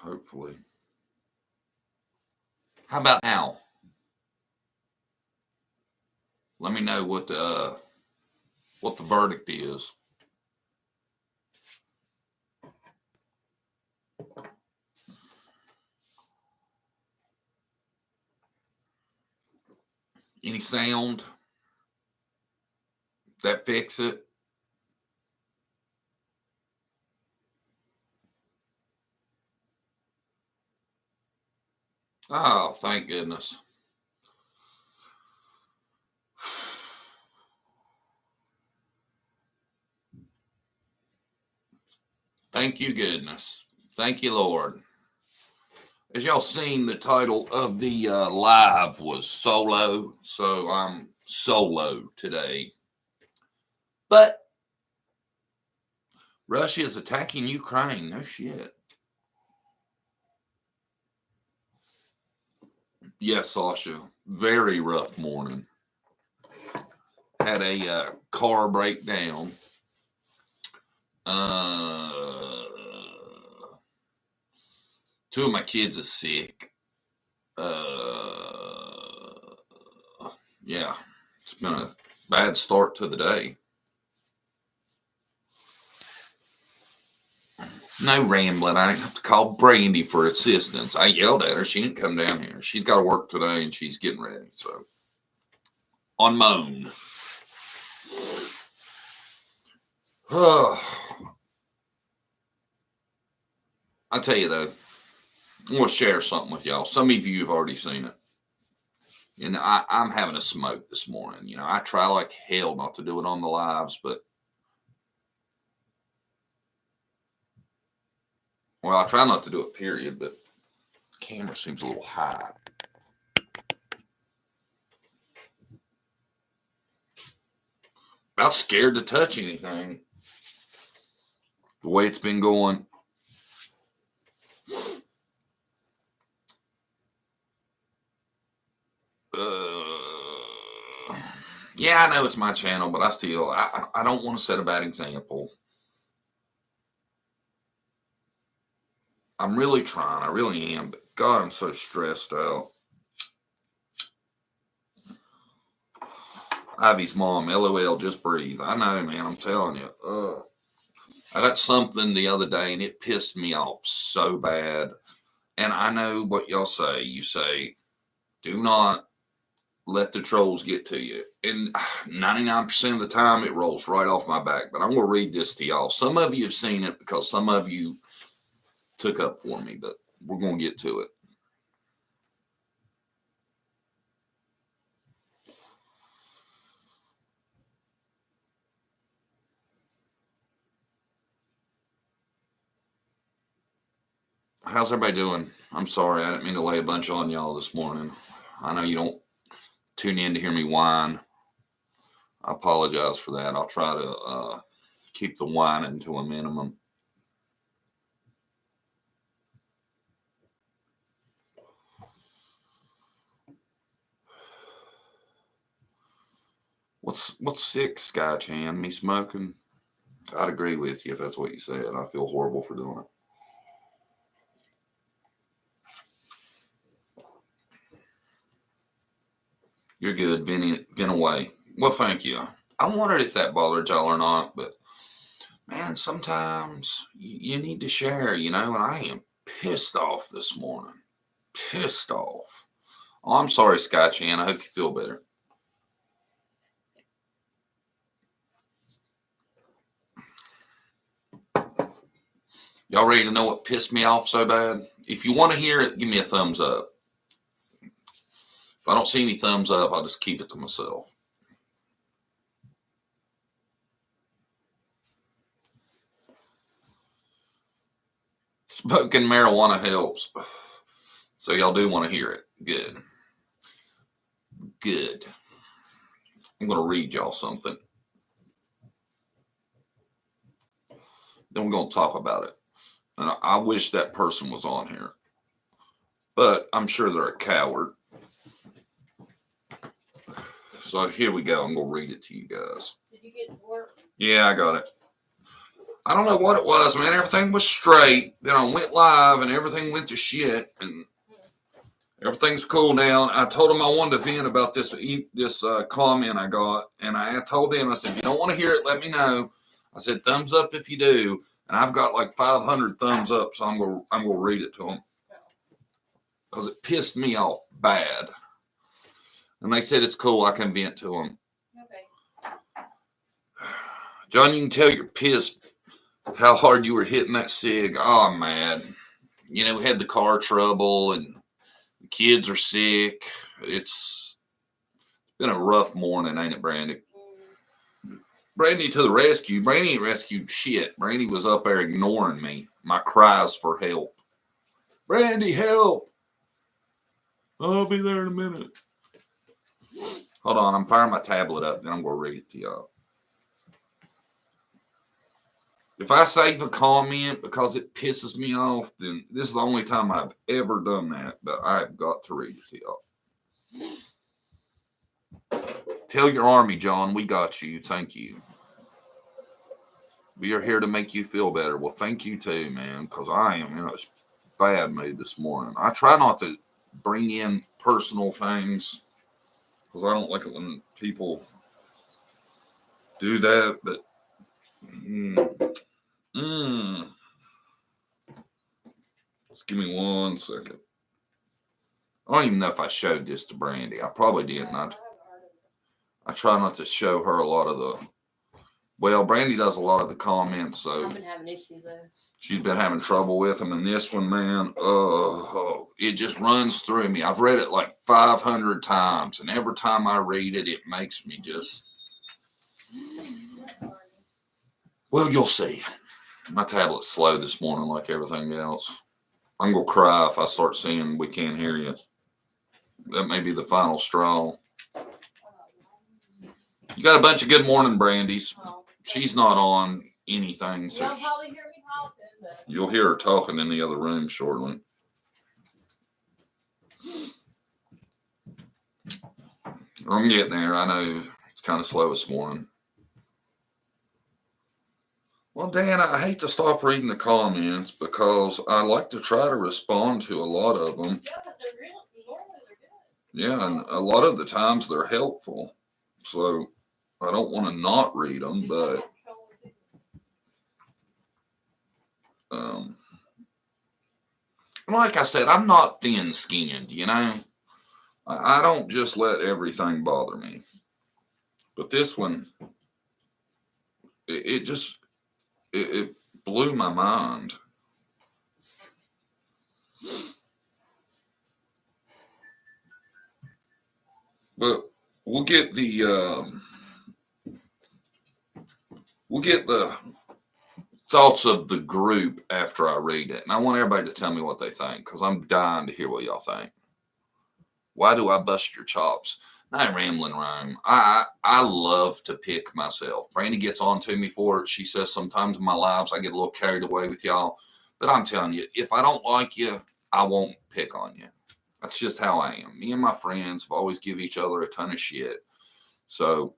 hopefully. How about now? Let me know what the verdict is. Any sound? That fix it? Oh, thank goodness. Thank you, goodness. Thank you, Lord. As y'all seen, the title of the live was solo, so I'm solo today. But Russia is attacking Ukraine. No shit. Yes, Sasha. Very rough morning. Had a car breakdown. Two of my kids are sick. Yeah, it's been a bad start to the day. No rambling. I didn't have to call Brandy for assistance. I yelled at her. She didn't come down here. She's got to work today and she's getting ready. So, on my own. I tell you though, I'm going to share something with y'all. Some of you have already seen it. You know, I'm having a smoke this morning. You know, I try like hell not to do it on the lives, but well, I try not to do it, period, but the camera seems a little high. About scared to touch anything. The way it's been going. Yeah, I know it's my channel, but I don't want to set a bad example. I'm really trying. I really am. But God, I'm so stressed out. Ivy's mom, LOL, just breathe. I know, man. I'm telling you. I got something the other day, and it pissed me off so bad. And I know what y'all say. You say, do not let the trolls get to you. And 99% of the time, it rolls right off my back. But I'm going to read this to y'all. Some of you have seen it because some of you took up for me, but we're going to get to it. How's everybody doing? I'm sorry. I didn't mean to lay a bunch on y'all this morning. I know you don't tune in to hear me whine. I apologize for that. I'll try to keep the whining to a minimum. What's sick, Sky Chan? Me smoking? I'd agree with you if that's what you said. I feel horrible for doing it. You're good. Vent away. Well, thank you. I wondered if that bothered y'all or not, but man, sometimes you need to share, you know, and I am pissed off this morning. Pissed off. Oh, I'm sorry, Sky Chan. I hope you feel better. Y'all ready to know what pissed me off so bad? If you want to hear it, give me a thumbs up. If I don't see any thumbs up, I'll just keep it to myself. Smoking marijuana helps. So y'all do want to hear it. Good. Good. I'm going to read y'all something. Then we're going to talk about it. And I wish that person was on here. But I'm sure they're a coward. So here we go. I'm going to read it to you guys. Did you get to work? Yeah, I got it. I don't know what it was, man. Everything was straight. Then I went live and everything went to shit. And everything's cool now. I told him I wanted to vent about this comment I got. And I told him, I said, if you don't want to hear it, let me know. I said, thumbs up if you do. And I've got like 500 thumbs up, so I'm gonna read it to him. Because it pissed me off bad. And they said it's cool, I can vent to him. Okay. John, you can tell you're pissed how hard you were hitting that cig. Oh, I'm mad. You know, we had the car trouble and the kids are sick. It's been a rough morning, ain't it, Brandy? Brandy to the rescue. Brandy ain't rescued shit. Brandy was up there ignoring me. My cries for help. Brandy, help! I'll be there in a minute. Hold on, I'm firing my tablet up, then I'm going to read it to y'all. If I save a comment because it pisses me off, then this is the only time I've ever done that, but I've got to read it to y'all. Tell your army, John, we got you. Thank you. We are here to make you feel better. Well, thank you too, man, because I am in a bad mood this morning. I try not to bring in personal things because I don't like it when people do that, but just give me 1 second. I don't even know if I showed this to Brandy. I probably didn't. I try not to show her a lot of the. Well, Brandy does a lot of the comments, so I've been having issues there. She's been having trouble with them, and this one, man, it just runs through me. I've read it like 500 times, and every time I read it, it makes me just. Well, you'll see. My tablet's slow this morning, like everything else. I'm gonna cry if I start seeing we can't hear you. That may be the final straw. You got a bunch of good morning Brandies. She's not on anything, so you'll hear her talking in the other room shortly. I'm getting there. I know it's kind of slow this morning. Well, Dan, I hate to stop reading the comments because I like to try to respond to a lot of them. Yeah, but normally they're good. Yeah, and a lot of the times they're helpful. So I don't want to not read them, but like I said, I'm not thin-skinned, you know. I don't just let everything bother me. But this one, it blew my mind. But we'll get the thoughts of the group after I read it. And I want everybody to tell me what they think because I'm dying to hear what y'all think. Why do I bust your chops? Not rambling rhyme. I love to pick myself. Brandy gets on to me for it. She says sometimes in my lives I get a little carried away with y'all. But I'm telling you, if I don't like you, I won't pick on you. That's just how I am. Me and my friends have always give each other a ton of shit. So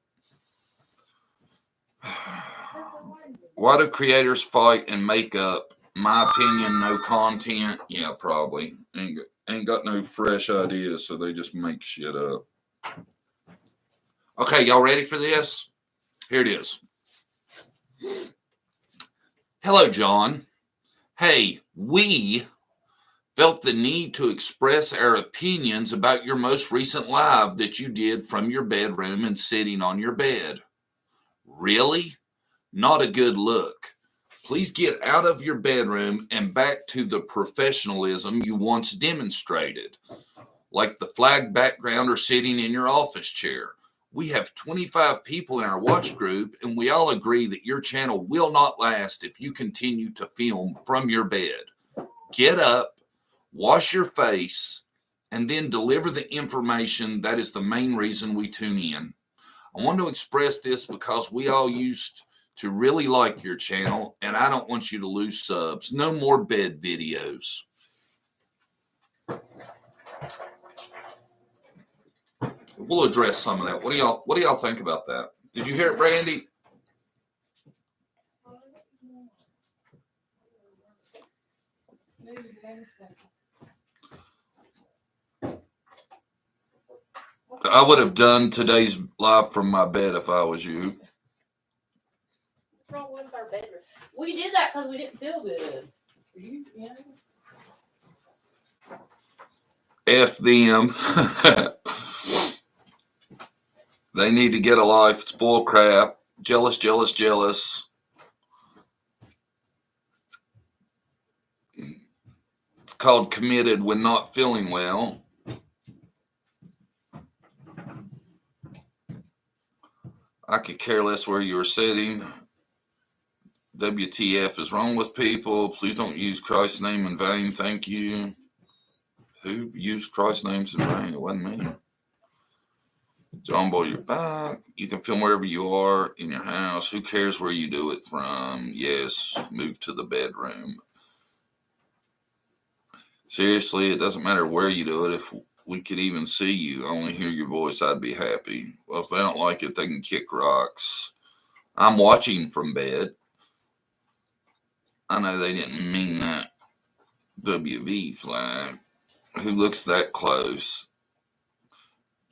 why do creators fight and make up? My opinion, no content. Yeah, probably. Ain't got no fresh ideas, so they just make shit up. Okay, y'all ready for this? Here it is. Hello, John. Hey, we felt the need to express our opinions about your most recent live that you did from your bedroom and sitting on your bed. Really? Not a good look. Please get out of your bedroom and back to the professionalism you once demonstrated, like the flag background or sitting in your office chair. We have 25 people in our watch group, and we all agree that your channel will not last if you continue to film from your bed. Get up, wash your face, and then deliver the information that is the main reason we tune in. I want to express this because we all used to really like your channel, and I don't want you to lose subs. No more bed videos. We'll address some of that. What do y'all think about that? Did you hear it, Brandy? I would have done today's live from my bed if I was you. What's wrong with our bedroom? We did that because we didn't feel good. You know? F them. They need to get a life. It's bull crap. Jealous, jealous, jealous. It's called committed when not feeling well. I could care less where you are sitting. WTF is wrong with people. Please don't use Christ's name in vain. Thank you. Who used Christ's names in vain? It wasn't me. John Boy, you're back. You can film wherever you are in your house. Who cares where you do it from? Yes, move to the bedroom. Seriously, it doesn't matter where you do it. If we could even see you, only hear your voice, I'd be happy. Well, if they don't like it, they can kick rocks. I'm watching from bed. I know they didn't mean that WV flag. Who looks that close?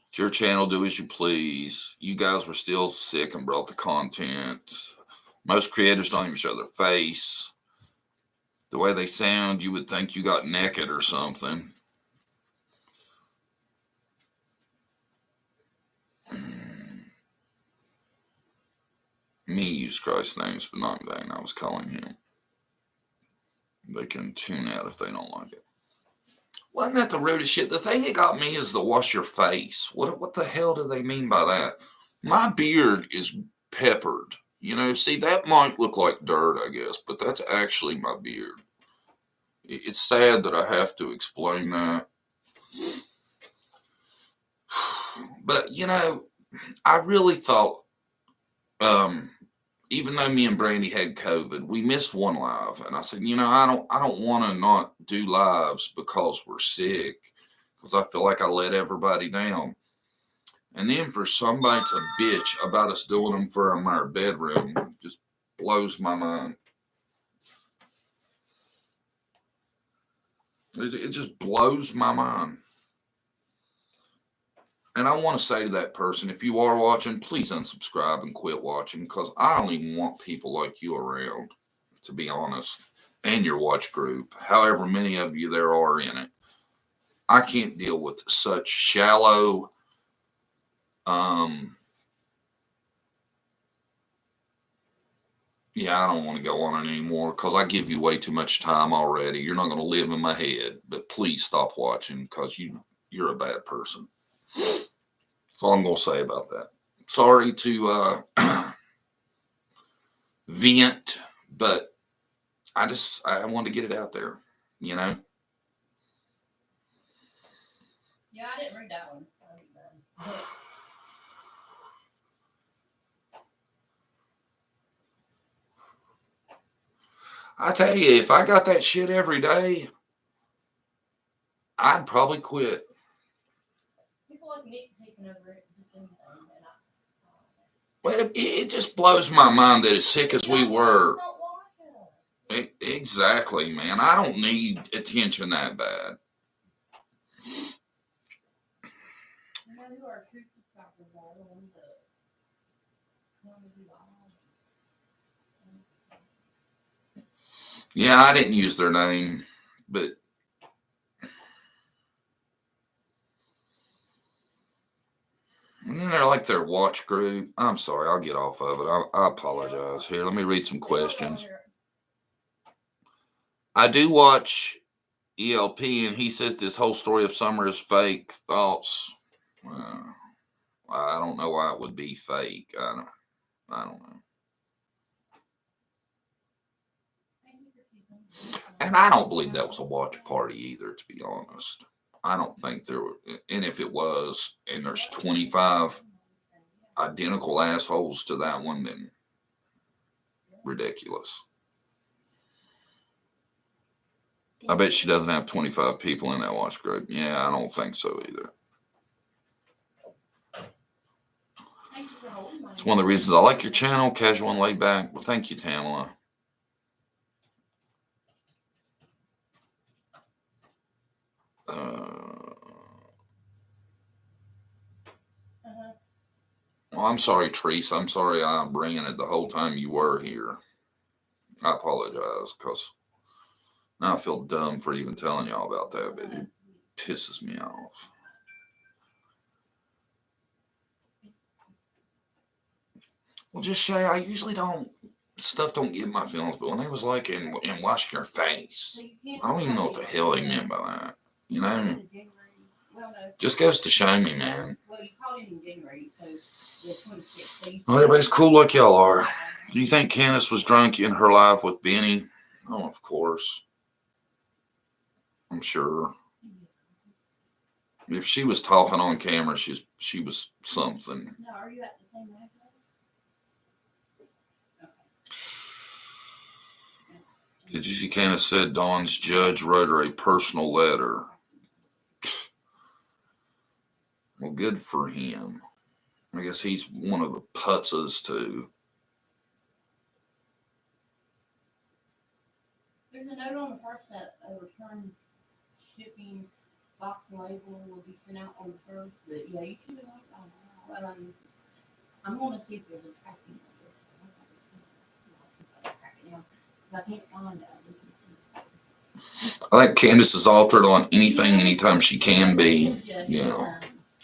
It's your channel, do as you please. You guys were still sick and brought the content. Most creators don't even show their face. The way they sound, you would think you got naked or something. Me use Christ's names, but not in vain. I was calling him. They can tune out if they don't like it. Wasn't that the rudest shit? The thing that got me is the wash your face. What the hell do they mean by that? My beard is peppered. You know, see, that might look like dirt, I guess, but that's actually my beard. It's sad that I have to explain that. But, you know, I really thought, even though me and Brandy had COVID, we missed one live. And I said, you know, I don't want to not do lives because we're sick, because I feel like I let everybody down. And then for somebody to bitch about us doing them from our bedroom just blows my mind. It just blows my mind. And I want to say to that person, if you are watching, please unsubscribe and quit watching, because I don't even want people like you around, to be honest, and your watch group, however many of you there are in it. I can't deal with such shallow, yeah, I don't want to go on it anymore because I give you way too much time already. You're not going to live in my head, but please stop watching because you're a bad person. That's all I'm going to say about that. Sorry to vent, but I wanted to get it out there, you know? Yeah, I didn't read that one. I tell you, if I got that shit every day, I'd probably quit. People like Nick taking over it. But it just blows my mind that as sick as we were. Exactly, man. I don't need attention that bad. Yeah, I didn't use their name, but and then they're like their watch group. I'm sorry, I'll get off of it. I apologize. Here, let me read some questions. I do watch ELP, and he says this whole story of Summer is fake. Thoughts? I don't know why it would be fake. I don't know. And I don't believe that was a watch party either, to be honest. I don't think there were, and if it was, and there's 25 identical assholes to that one, then ridiculous. I bet she doesn't have 25 people in that watch group. Yeah, I don't think so either. It's one of the reasons I like your channel, casual and laid back. Well, thank you, Tamala. Well, I'm sorry, Treese. I'm sorry I'm bringing it the whole time you were here. I apologize, because now I feel dumb for even telling y'all about that, but it pisses me off. Well, just Shay, I usually don't, stuff don't get my feelings, but when they was like in washing her face, I don't even know what the hell they meant by that. You know? Just goes to show me, man. Well, everybody's cool like y'all are. Do you think Candace was drunk in her life with Benny? Oh, of course. I'm sure. If she was talking on camera, she was something. No, are you at the same address? Did you see Candace said Dawn's judge wrote her a personal letter? Well, good for him. I guess he's one of the putzes too. There's a note on the first that a return shipping box label will be sent out on the first, but yeah, you should have. I'm going to see if there's a tracking number. I can't find it. I think Candace is altered on anything, anytime she can be. Yeah.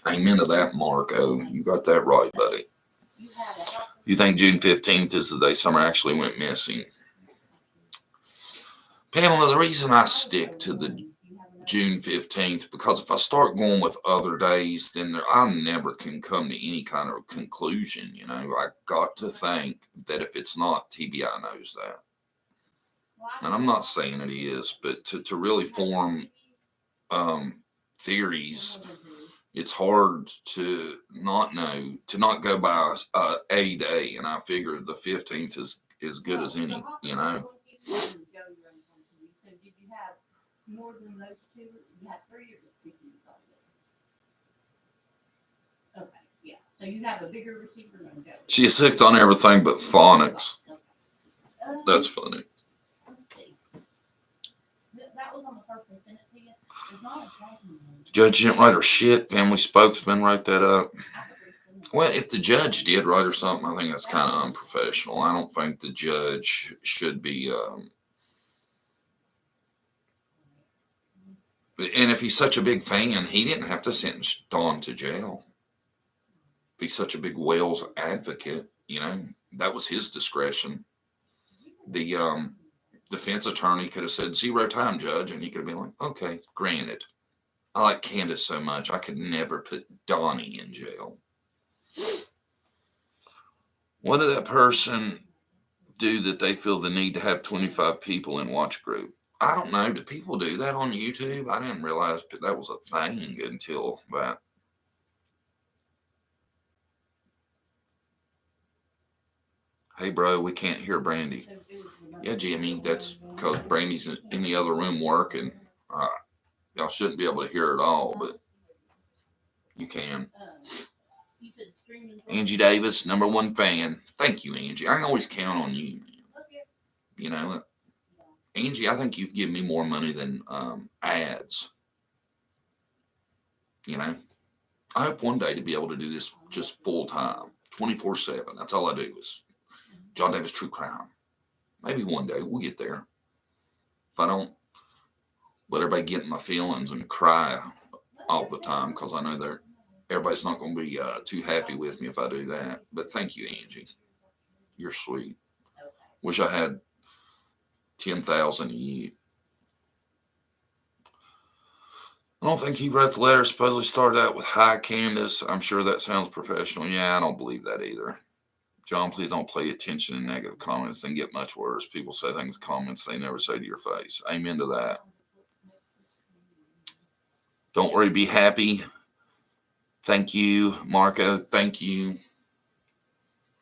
Amen to that, Marco. You got that right, buddy. You think June 15th is the day Summer actually went missing? Pamela, the reason I stick to the June 15th, because if I start going with other days, then I never can come to any kind of conclusion. You know, I got to think that if it's not, TBI knows that. And I'm not saying it is, but to really form theories, it's hard to not know, to not go by a day. And I figure the 15th is as good as any, you know. More than those two? You had 3 or 2? Okay, yeah. So you have a bigger receiver than Joe. She hooked on everything but phonics. That's funny. Let's see. That was on the first one. Sent it to you. There's not a tracking number. Judge didn't write her shit. Family spokesman write that up. Well, if the judge did write her something, I think that's kind of unprofessional. I don't think the judge should be. And if he's such a big fan, he didn't have to sentence Dawn to jail. If he's such a big Wales advocate, you know, that was his discretion. The defense attorney could have said 0 time, Judge, and he could have been like, okay, granted. I like Candace so much, I could never put Donnie in jail. What did that person do that they feel the need to have 25 people in watch group? I don't know. Do people do that on YouTube? I didn't realize that was a thing until that. Hey, bro, we can't hear Brandy. Yeah, Jimmy, that's because Brandy's in the other room working. Y'all shouldn't be able to hear it all, but you can. Angie Davis, #1 fan. Thank you, Angie. I can always count on you, man. You know, Angie, I think you've given me more money than ads. You know, I hope one day to be able to do this just full time, 24/7. That's all I do is John Davis True Crime. Maybe one day we'll get there. If I don't let everybody get in my feelings and cry all the time, because I know everybody's not going to be too happy with me if I do that. But thank you, Angie. You're sweet. Wish I had 10,000 a year. I don't think he wrote the letter. Supposedly started out with "Hi, Candace. I'm sure that sounds professional." Yeah, I don't believe that either. John, please don't pay attention to negative comments. They get much worse. People say things in comments they never say to your face. Amen to that. Don't worry, be happy. Thank you, Marco. Thank you.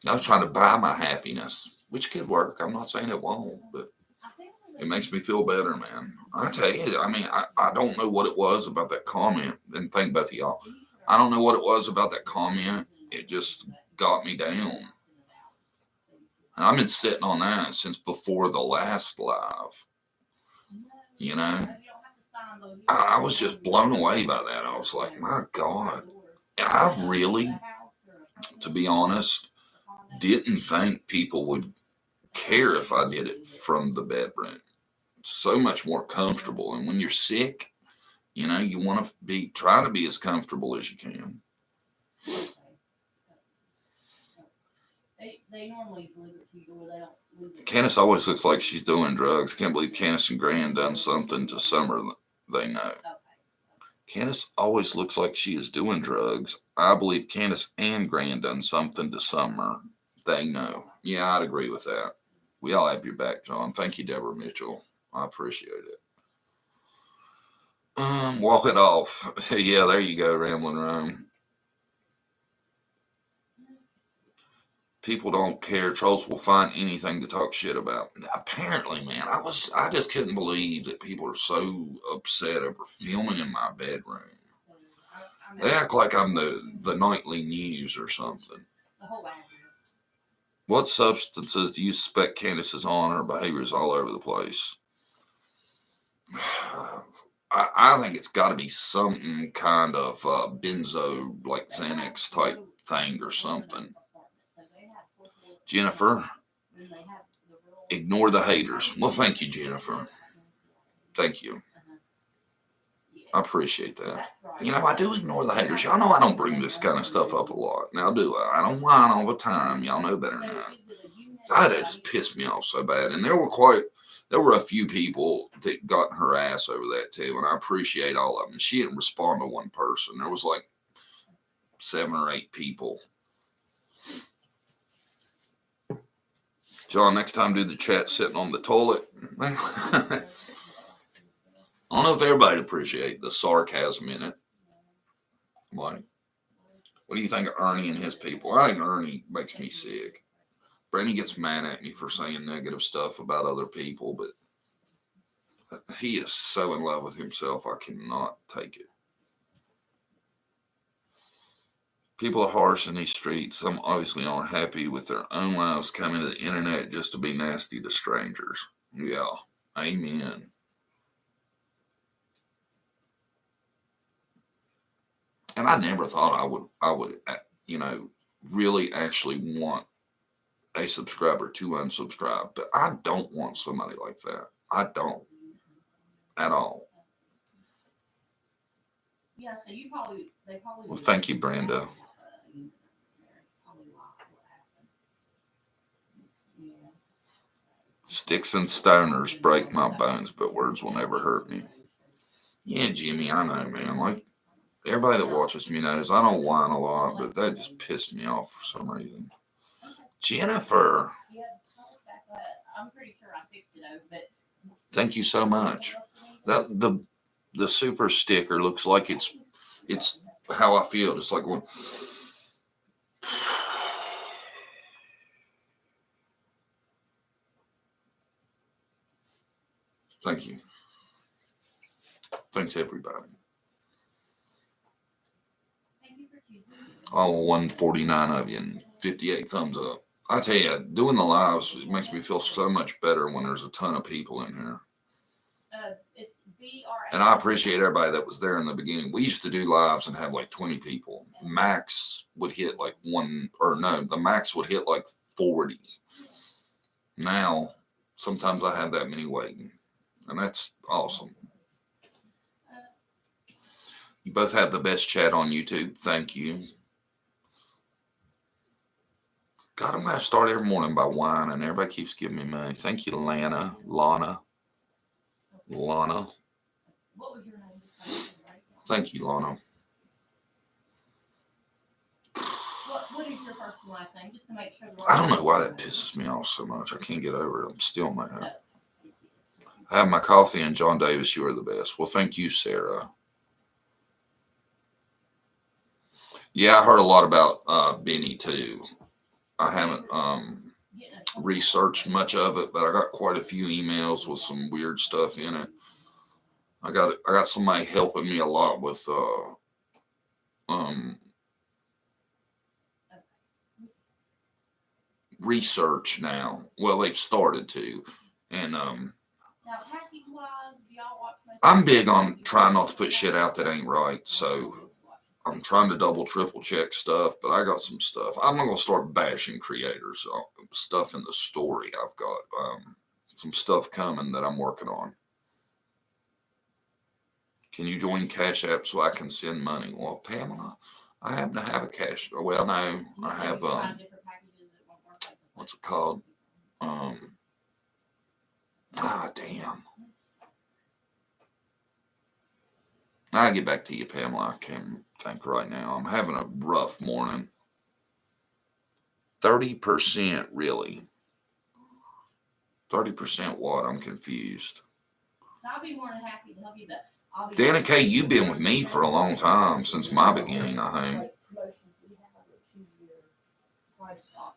I was trying to buy my happiness, which could work. I'm not saying it won't, but it makes me feel better, man. I tell you, I mean, I don't know what it was about that comment. And thank both of y'all. I don't know what it was about that comment. It just got me down. And I've been sitting on that since before the last live. You know, I was just blown away by that. I was like, my God. And I really to be honest, didn't think people would care if I did it from the bedroom. So much more comfortable. And when you're sick, you know, you want to try to be as comfortable as you can. They normally deliver it to you, or they don't leave it. Candace always looks like she's doing drugs. I can't believe Candace and Gran done something to Summer they know. Okay. Candace always looks like she is doing drugs. I believe Candace and Gran done something to Summer they know. Yeah, I'd agree with that. We all have your back, John. Thank you, Deborah Mitchell. I appreciate it. Walk it off. Yeah, there you go, Rambling Rome. People don't care. Trolls will find anything to talk shit about. Apparently, man, I just couldn't believe that people are so upset over filming in my bedroom. They act like I'm the nightly news or something. The whole hour. What substances do you suspect Candace is on? Her behavior is all over the place. I think it's got to be something kind of benzo, like Xanax type thing or something. Jennifer, ignore the haters. Well, thank you, Jennifer. Thank you. I appreciate that. You know, I do ignore the haters. Y'all know I don't bring this kind of stuff up a lot. Now, do I? I don't whine all the time. Y'all know better now. That just pissed me off so bad. And there were a few people that got her ass over that too. And I appreciate all of them. She didn't respond to one person. There was like 7 or 8 people. John, next time do the chat sitting on the toilet. I don't know if everybody appreciate the sarcasm in it. What do you think of Ernie and his people? I think Ernie makes me sick. Brandy gets mad at me for saying negative stuff about other people, but he is so in love with himself, I cannot take it. People are harsh in these streets. Some obviously aren't happy with their own lives coming to the internet just to be nasty to strangers. Yeah, amen. And I never thought I would, you know, really actually want a subscriber to unsubscribe, but I don't want somebody like that. I don't at all. Yeah, so they probably. Well, thank you, Brenda. Sticks and stoners break my bones, but words will never hurt me. Yeah, Jimmy, I know, man. Like, everybody that watches me knows I don't whine a lot, but that just pissed me off for some reason. Jennifer. I'm pretty sure I fixed it over, but thank you so much. That the super sticker looks like it's how I feel. It's like going. Thank you. Thanks everybody. All 149 of you and 58 thumbs up. I tell you, doing the lives, it makes me feel so much better when there's a ton of people in here. And I appreciate everybody that was there in the beginning. We used to do lives and have like 20 people. Max would hit like the max would hit like 40. Now, sometimes I have that many waiting. And that's awesome. You both have the best chat on YouTube. Thank you. God, I'm going to start every morning by whining. Everybody keeps giving me money. Thank you, Lana. What was your name? Thank you, Lana. What is your first and last name? Just to make sure. I don't know why that pisses me off so much. I can't get over it. I'm still mad. I have my coffee, and John Davis, you are the best. Well, thank you, Sarah. Yeah, I heard a lot about Benny too. I haven't researched much of it, but I got quite a few emails with some weird stuff in it. I got somebody helping me a lot with research now. Well, they've started to, and I'm big on trying not to put shit out that ain't right. So I'm trying to double, triple check stuff, but I got some stuff. I'm not gonna start bashing creators. Stuff in the story. I've got some stuff coming that I'm working on. Can you join Cash App so I can send money? Well, Pamela, I happen to have a cash. Well, no, I have what's it called? Damn. I'll get back to you, Pamela. I can't think right now. I'm having a rough morning. 30%, really. 30% what? I'm confused. I'll be more than happy to help you, but Dana K, you've been with me for a long time, since my beginning, I think.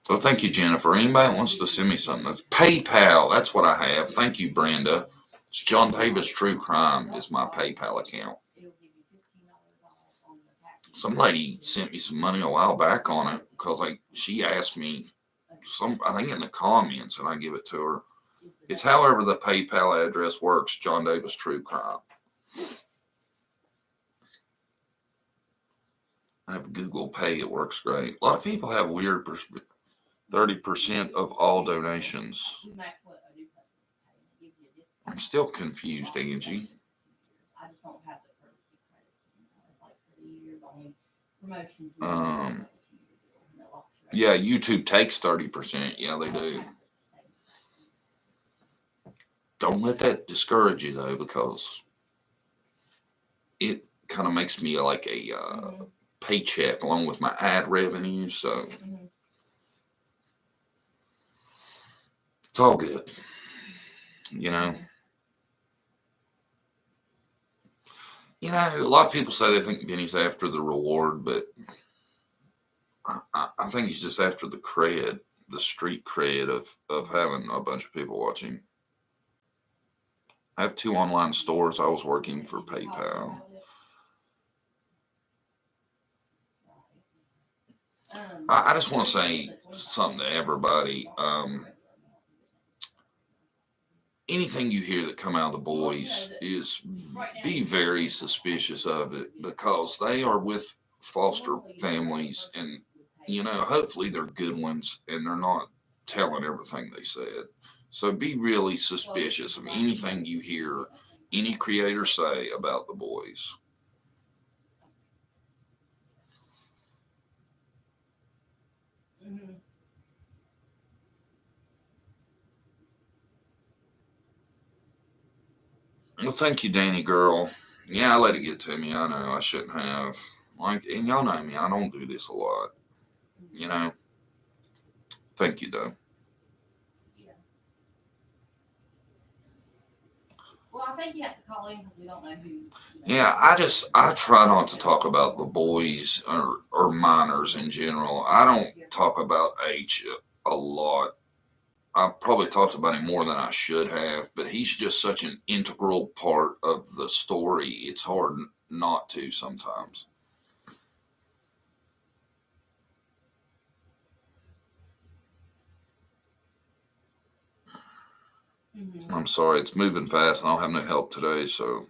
So thank you, Jennifer. Anybody wants to send me something? That's PayPal. That's what I have. Thank you, Brenda. It's John Davis True Crime is my PayPal account. Some lady sent me some money a while back on it because she asked me I think in the comments, and I give it to her. It's however the PayPal address works, John Davis True Crime. I have Google Pay. It works great. A lot of people have weird 30% of all donations. I'm still confused, Angie. Yeah, YouTube takes 30%. Yeah, they do. Don't let that discourage you, though, because it kind of makes me like a paycheck along with my ad revenue. So it's all good. You know, a lot of people say they think Benny's after the reward, but I think he's just after the cred, the street cred of having a bunch of people watching. I have 2 online stores. I was working for PayPal. I just want to say something to everybody. Anything you hear that come out of the boys is be very suspicious of it, because they are with foster families, and hopefully they're good ones and they're not telling everything they said. So be really suspicious of anything you hear any creator say about the boys. Well, thank you, Danny girl. Yeah, I let it get to me. I know I shouldn't have. And y'all know me. I don't do this a lot. Thank you, though. Well, I think you have to call in because we don't know who. Yeah, I try not to talk about the boys or minors in general. I don't talk about H a lot. I probably talked about him more than I should have, but he's just such an integral part of the story. It's hard not to sometimes. I'm sorry, it's moving fast and I don't have no help today, so.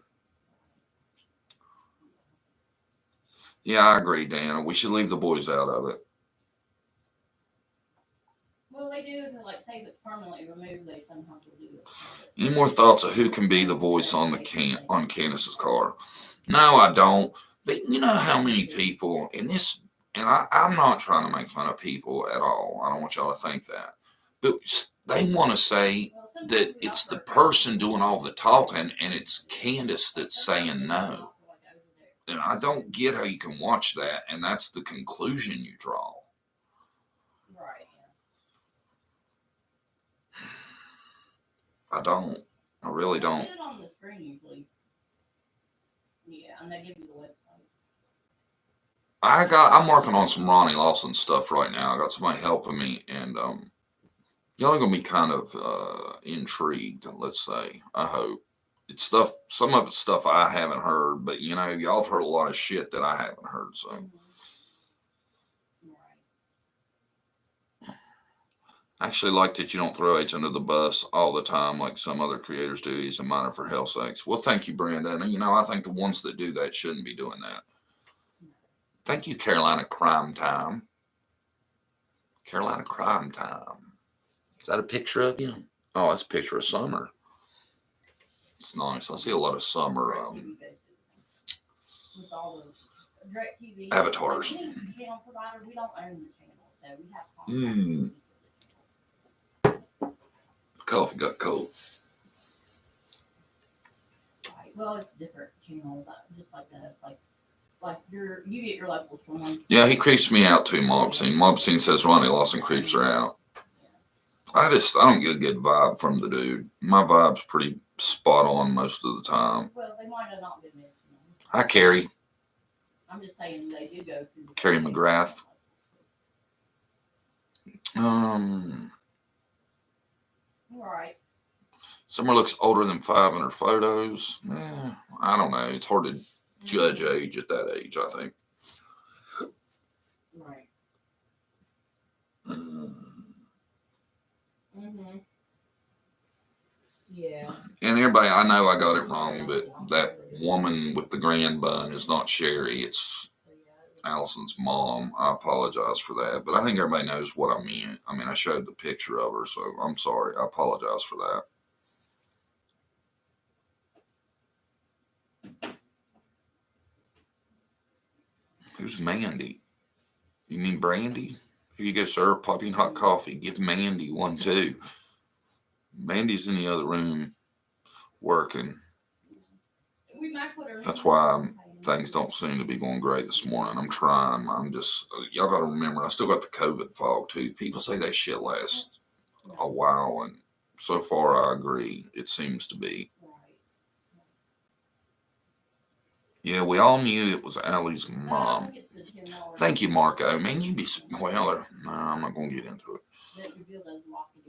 Yeah, I agree, Dana. We should leave the boys out of it. Well, they do to say if it's permanently removed, they sometimes will do it. Any more thoughts of who can be the voice on on Candace's car? No, I don't. But you know how many people in this, and I'm not trying to make fun of people at all. I don't want y'all to think that. But they want to say that it's the person doing all the talking and it's Candace that's saying no. And I don't get how you can watch that and that's the conclusion you draw. Right. I don't. I really don't. Put it on the screen usually. Yeah, and they give you the website. I'm working on some Ronnie Lawson stuff right now. I got somebody helping me, and y'all are gonna be kind of intrigued. Let's say, I hope it's stuff. Some of it's stuff I haven't heard, but y'all have heard a lot of shit that I haven't heard. So. I actually like that you don't throw H under the bus all the time like some other creators do. He's a minor for hell's sakes. Well, thank you, Brenda. And I think the ones that do that shouldn't be doing that. Thank you, Carolina Crime Time. Carolina Crime Time. Is that a picture of you? Oh, that's a picture of summer. It's nice. I see a lot of summer with all the direct TV avatars. Channel provider, we don't own the channel, so we have Coffee got cold. Right. Well, it's different channels, just like that. Like you get your local one. Yeah, he creeps me out too, Mobsing. Mobsing says Ronnie Lawson creeps her out. I don't get a good vibe from the dude. My vibe's pretty spot on most of the time. Well, they might have not been mentioned. Hi, Carrie. I'm just saying they do go through. Carrie McGrath. Right. Summer looks older than 5 in her photos. I don't know. It's hard to judge age at that age, I think. Right. Yeah. And everybody, I know I got it wrong, but that woman with the grand bun is not Sherry. It's Allison's mom. I apologize for that, but I think everybody knows what I mean. I mean, I showed the picture of her, so I'm sorry. I apologize for that. Who's Mandy? You mean Brandy? Here you go, sir. Popping hot coffee. Give Mandy one too. Mandy's in the other room working. That's why things don't seem to be going great this morning. I'm trying. Y'all got to remember, I still got the COVID fog too. People say that shit lasts a while, and so far I agree. It seems to be. Yeah, we all knew it was Allie's mom. Thank you, Marco. Man, you be well. No, I'm not going to get into it.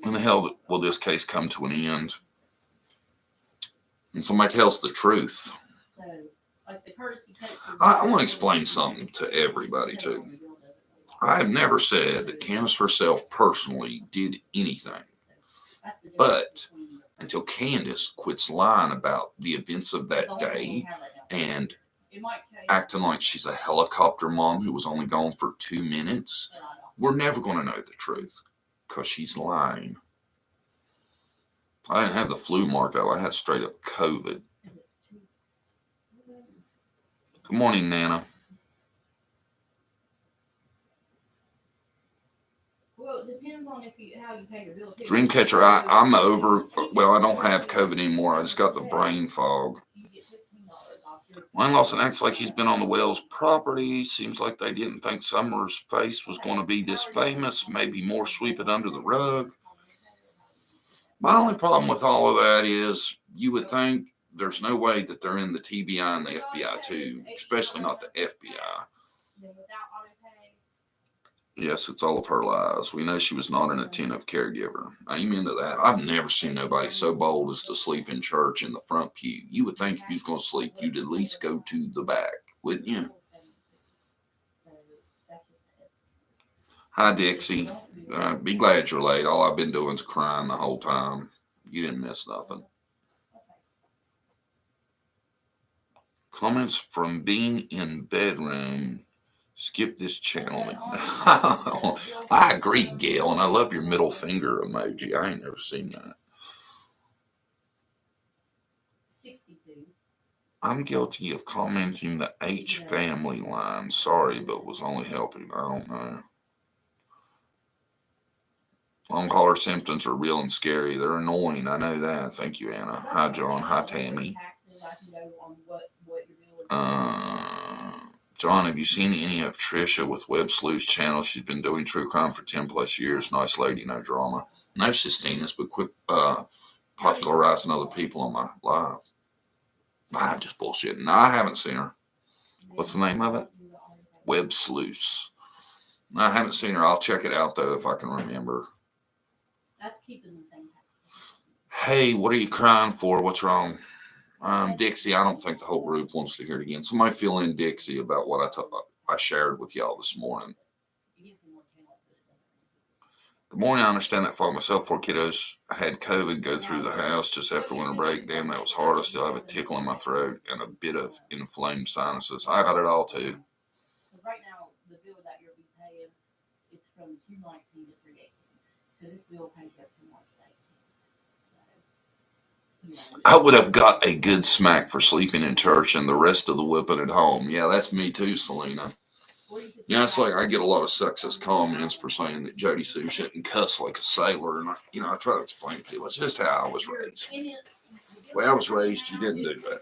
When the hell will this case come to an end? And somebody tells the truth. I want to explain something to everybody too. I have never said that Candace herself personally did anything, but until Candace quits lying about the events of that day and acting like she's a helicopter mom who was only gone for 2 minutes, we're never going to know the truth because she's lying. I didn't have the flu, Marco. I had straight up COVID. Good morning, Nana. Well, it depends on how you pay your bills. Dreamcatcher, I'm over. Well, I don't have COVID anymore. I just got the brain fog. Wayne Lawson acts like he's been on the Wells property. Seems like they didn't think Summer's face was going to be this famous. Maybe more sweep it under the rug. My only problem with all of that is you would think there's no way that they're in the TBI and the FBI too, especially not the FBI. Yes, it's all of her lies. We know she was not an attentive caregiver. Amen to that. I've never seen nobody so bold as to sleep in church in the front pew. You would think if you was going to sleep, you'd at least go to the back, wouldn't you? Hi, Dixie. Be glad you're late. All I've been doing is crying the whole time. You didn't miss nothing. Comments from being in bedroom. Skip this channel. I agree, Gail, and I love your middle finger emoji. I ain't never seen that. 62. I'm guilty of commenting the H family line. Sorry, but was only helping. I don't know. Long hauler symptoms are real and scary. They're annoying. I know that. Thank you, Anna. Hi, John. Hi, Tammy. John, have you seen any of Trisha with Web Sleuth's channel? She's been doing true crime for 10 plus years. Nice lady, no drama. No Sistina's, but quit popularizing other people on my live. I'm just bullshitting. No, I haven't seen her. What's the name of it? Web Sleuths. No, I haven't seen her. I'll check it out, though, if I can remember. Hey, what are you crying for? What's wrong? Dixie, I don't think the whole group wants to hear it again. Somebody fill in Dixie about what I shared with y'all this morning. Good morning. I understand that for myself. 4 kiddos had COVID go through the house just after winter break. Damn, that was hard. I still have a tickle in my throat and a bit of inflamed sinuses. I got it all too. right now the bill that you'll be paying, it's from 219 to 318. So this bill pays up to March 18. So, I would have got a good smack for sleeping in church and the rest of the whipping at home. Yeah, that's me too, Selena. Yeah, it's like I get a lot of sexist comments for saying that Jody Sue shouldn't cuss like a sailor, and I try to explain to people it's just how I was raised. The way I was raised, you didn't do that.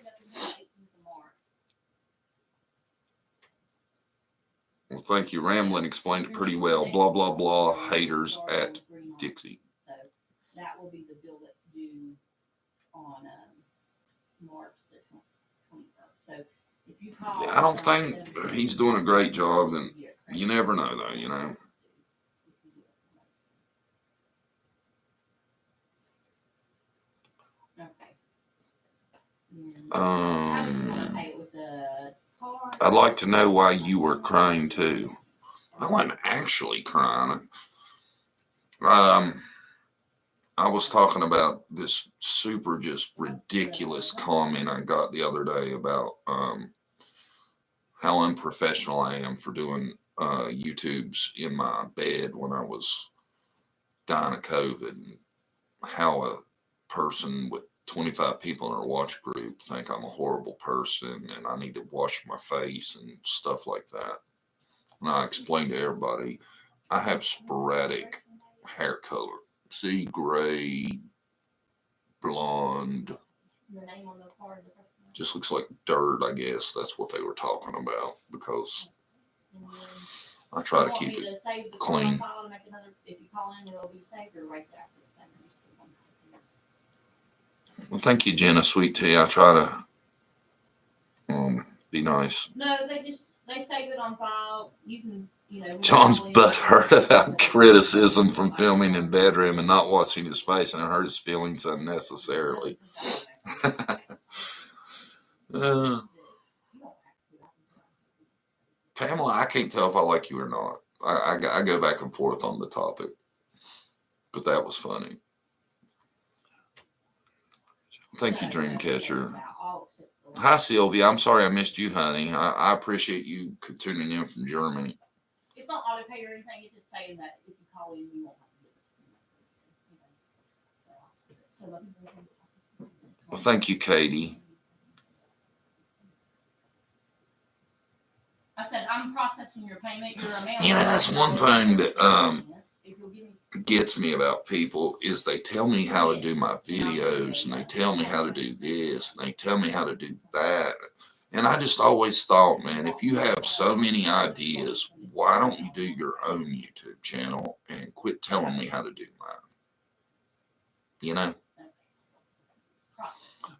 Well, thank you. Ramblin explained it pretty well. Blah blah blah. Haters at Dixie. So that will be the bill that's due on March the 21st. So if you call, Yeah, I don't think he's doing a great job, and you never know, though. You know. Okay. I'd like to know why you were crying too. I wasn't actually crying. I was talking about this super just ridiculous comment I got the other day about how unprofessional I am for doing YouTubes in my bed when I was dying of COVID, and how a person with 25 people in our watch group think I'm a horrible person and I need to wash my face and stuff like that. And I explained to everybody I have sporadic hair color. See, gray, blonde, just looks like dirt, I guess. That's what they were talking about, because I try to keep it clean. Well, thank you, Jenna, sweet tea. I try to be nice. No, they save it on file. You can, John's butthurt about criticism from filming in bedroom and not washing his face, and it hurt his feelings unnecessarily. Pamela, I can't tell if I like you or not. I go back and forth on the topic, but that was funny. Thank you, Dreamcatcher. Hi, Sylvia. I'm sorry I missed you, honey. I appreciate you tuning in from Germany. It's not auto pay or anything. It's just saying that if you call in, you won't have to get it. Well, thank you, Katie. I said I'm processing your payment. Your amount. That's one thing that gets me about people is they tell me how to do my videos, and they tell me how to do this, and they tell me how to do that. And I just always thought, man, if you have so many ideas, why don't you do your own YouTube channel and quit telling me how to do mine?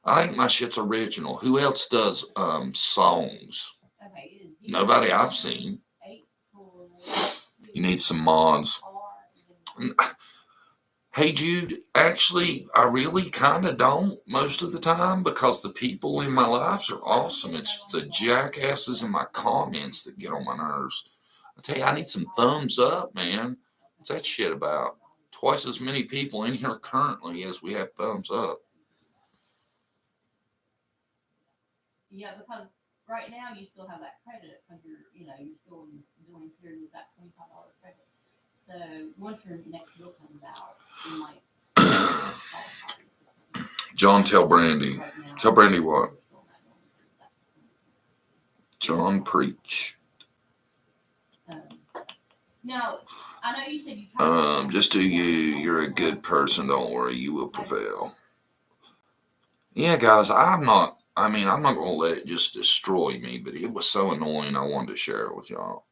I think my shit's original. Who else does songs? Nobody I've seen. You need some mods. Hey, Jude, actually, I really kind of don't most of the time, because the people in my lives are awesome. It's the jackasses in my comments that get on my nerves. I tell you, I need some thumbs up, man. What's that shit about? Twice as many people in here currently as we have thumbs up. Yeah, because right now you still have that credit because you're still doing period with that $25 credit. So once your next bill comes out, you might. John, tell Brandy. Tell Brandy what? John, preach. Now, I know you said you. Just do you. You're a good person. Don't worry. You will prevail. Yeah, guys, I'm not going to let it just destroy me, but it was so annoying I wanted to share it with y'all.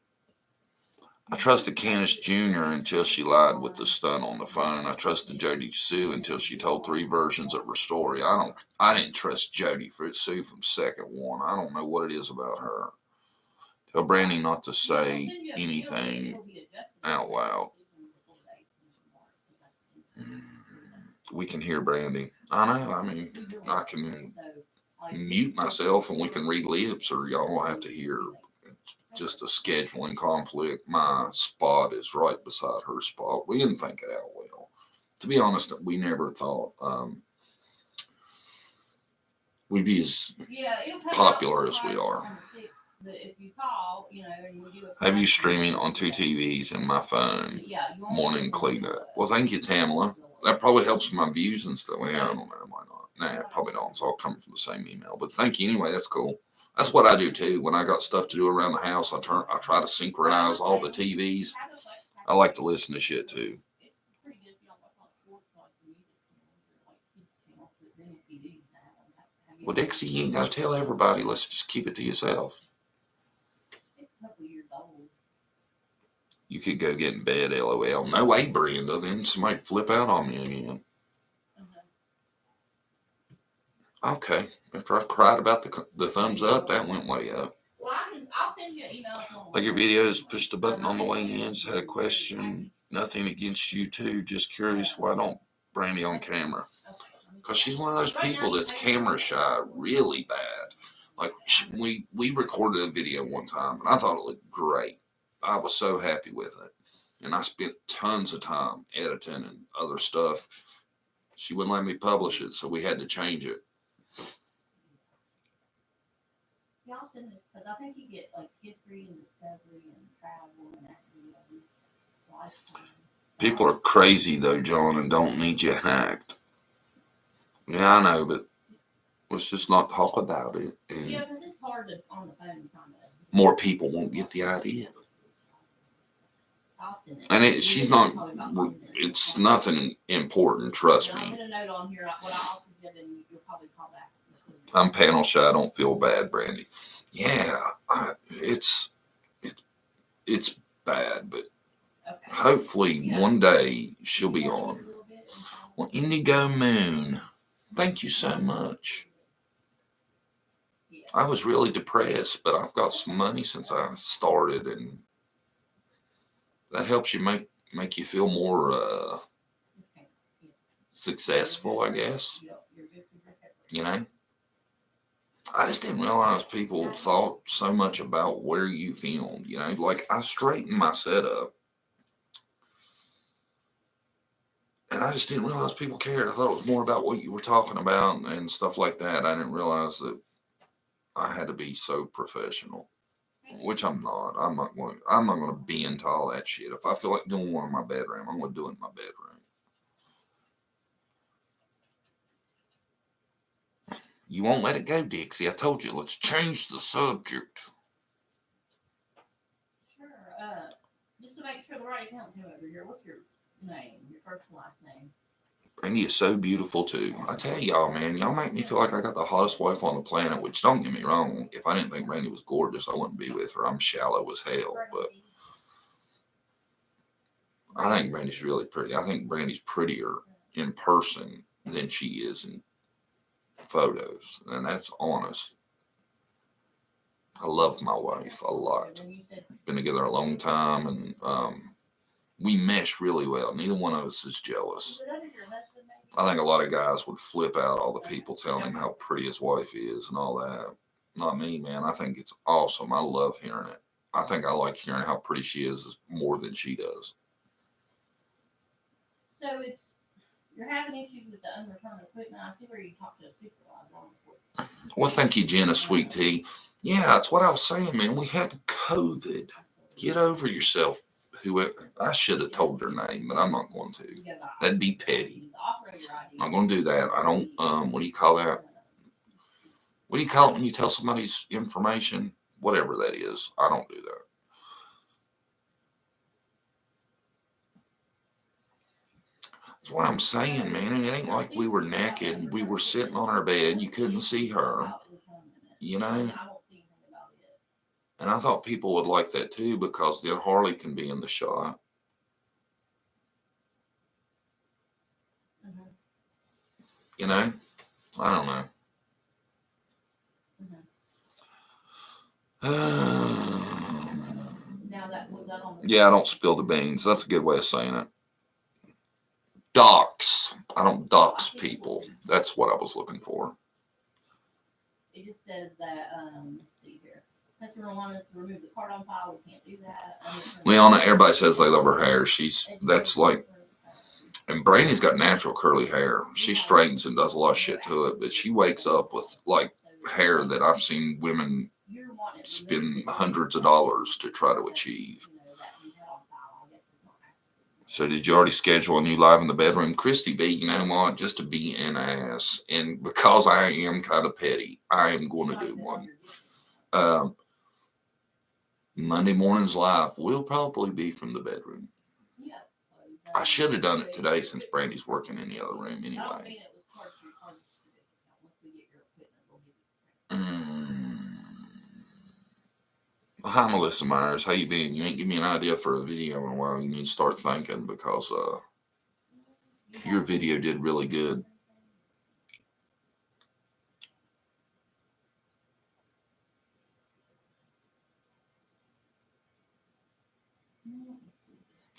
I trusted Candace Jr. until she lied with the stunt on the phone. I trusted Jody Sue until she told 3 versions of her story. I didn't trust Jody Sue from second one. I don't know what it is about her. Tell Brandy not to say anything out loud. We can hear Brandy. I know. I can mute myself and we can read lips, or y'all will have to hear. It's just a scheduling conflict. My spot is right beside her spot. We didn't think it out well. To be honest, we never thought we'd be as popular as we are. But if you call, you know, and we do it. Have you streaming on 2 TVs in my phone? Yeah, you want Morning cleanup. Well, thank you, Tamala. That probably helps my views and stuff. Well, I don't know. Why not? Nah, it probably don't. It's all coming from the same email. But thank you anyway. That's cool. That's what I do too. When I got stuff to do around the house, I try to synchronize all the TVs. I like to listen to shit too. Well, Dixie, you ain't got to tell everybody. Let's just keep it to yourself. You could go get in bed, LOL. No way, Brenda. Then somebody flip out on me again. Okay. After I cried about the thumbs up, that went way up. Well, I'll send you an email. Like your videos, push the button on the way in. Just had a question. Nothing against you two. Just curious, why don't Brandy on camera? Because she's one of those people that's camera shy really bad. Like we recorded a video one time and I thought it looked great. I was so happy with it. And I spent tons of time editing and other stuff. She wouldn't let me publish it, so we had to change it. Y'all send this, because I think you get like history and discovery and travel and activity, lifetime. People are crazy though, John, and don't need you hacked. Yeah, I know, but let's just not talk about it. And yeah, because it's hard to, on the phone kind of. More people won't get the idea. And she's not, it's nothing important, trust me. I'm panel shy, I don't feel bad, Brandy. Yeah, it's bad, but hopefully one day she'll be on. Well, Indigo Moon, thank you so much. I was really depressed, but I've got some money since I started, and that helps you make you feel more successful, I guess. You know? I just didn't realize people thought so much about where you filmed, you know? Like, I straightened my setup, and I just didn't realize people cared. I thought it was more about what you were talking about and stuff like that. I didn't realize that I had to be so professional. Which I'm not. I'm not going to be into all that shit. If I feel like doing one in my bedroom, I'm going to do it in my bedroom. You won't let it go, Dixie. I told you, let's change the subject. Sure. Just to make sure the right account came over here, what's your name? Your first and last name? Brandy is so beautiful, too. I tell y'all, man, y'all make me feel like I got the hottest wife on the planet, which, don't get me wrong, if I didn't think Brandy was gorgeous, I wouldn't be with her. I'm shallow as hell, but I think Brandy's really pretty. I think Brandy's prettier in person than she is in photos, and that's honest. I love my wife a lot. Been together a long time, and we mesh really well. Neither one of us is jealous. I think a lot of guys would flip out all the people telling him how pretty his wife is and all that. Not me, man. I think it's awesome. I love hearing it. I think I like hearing how pretty she is more than she does. So you're having issues with the unreturned equipment. I see where you talked to a supervisor on it. Well, thank you, Jenna, sweet tea. Yeah, that's what I was saying, man. We had COVID. Get over yourself. Whoever, I should have told their name, but I'm not going to. That'd be petty. I'm not going to do that. I don't, what do you call that? What do you call it when you tell somebody's information? Whatever that is. I don't do that. That's what I'm saying, man. And it ain't like we were naked. We were sitting on our bed. You couldn't see her. You know? And I thought people would like that too, because then Harley can be in the shot. You know? I don't know. Yeah, I don't spill the beans. That's a good way of saying it. Dox. I don't dox people. That's what I was looking for. It just says that, let's see here. Customer wants us to remove the card on file. We can't do that. Leona, everybody says they love her hair. That's like, and Brandy's got natural curly hair. She straightens and does a lot of shit to it, but she wakes up with like hair that I've seen women spend hundreds of dollars to try to achieve. So did you already schedule a new live in the bedroom? Christy B, you know what, just to be an ass, and because I am kind of petty, I am going to do one. Monday morning's live will probably be from the bedroom. I should have done it today since Brandy's working in the other room anyway. Hi, Melissa Myers. How you been? You ain't give me an idea for a video in a while. You need to start thinking because your video did really good.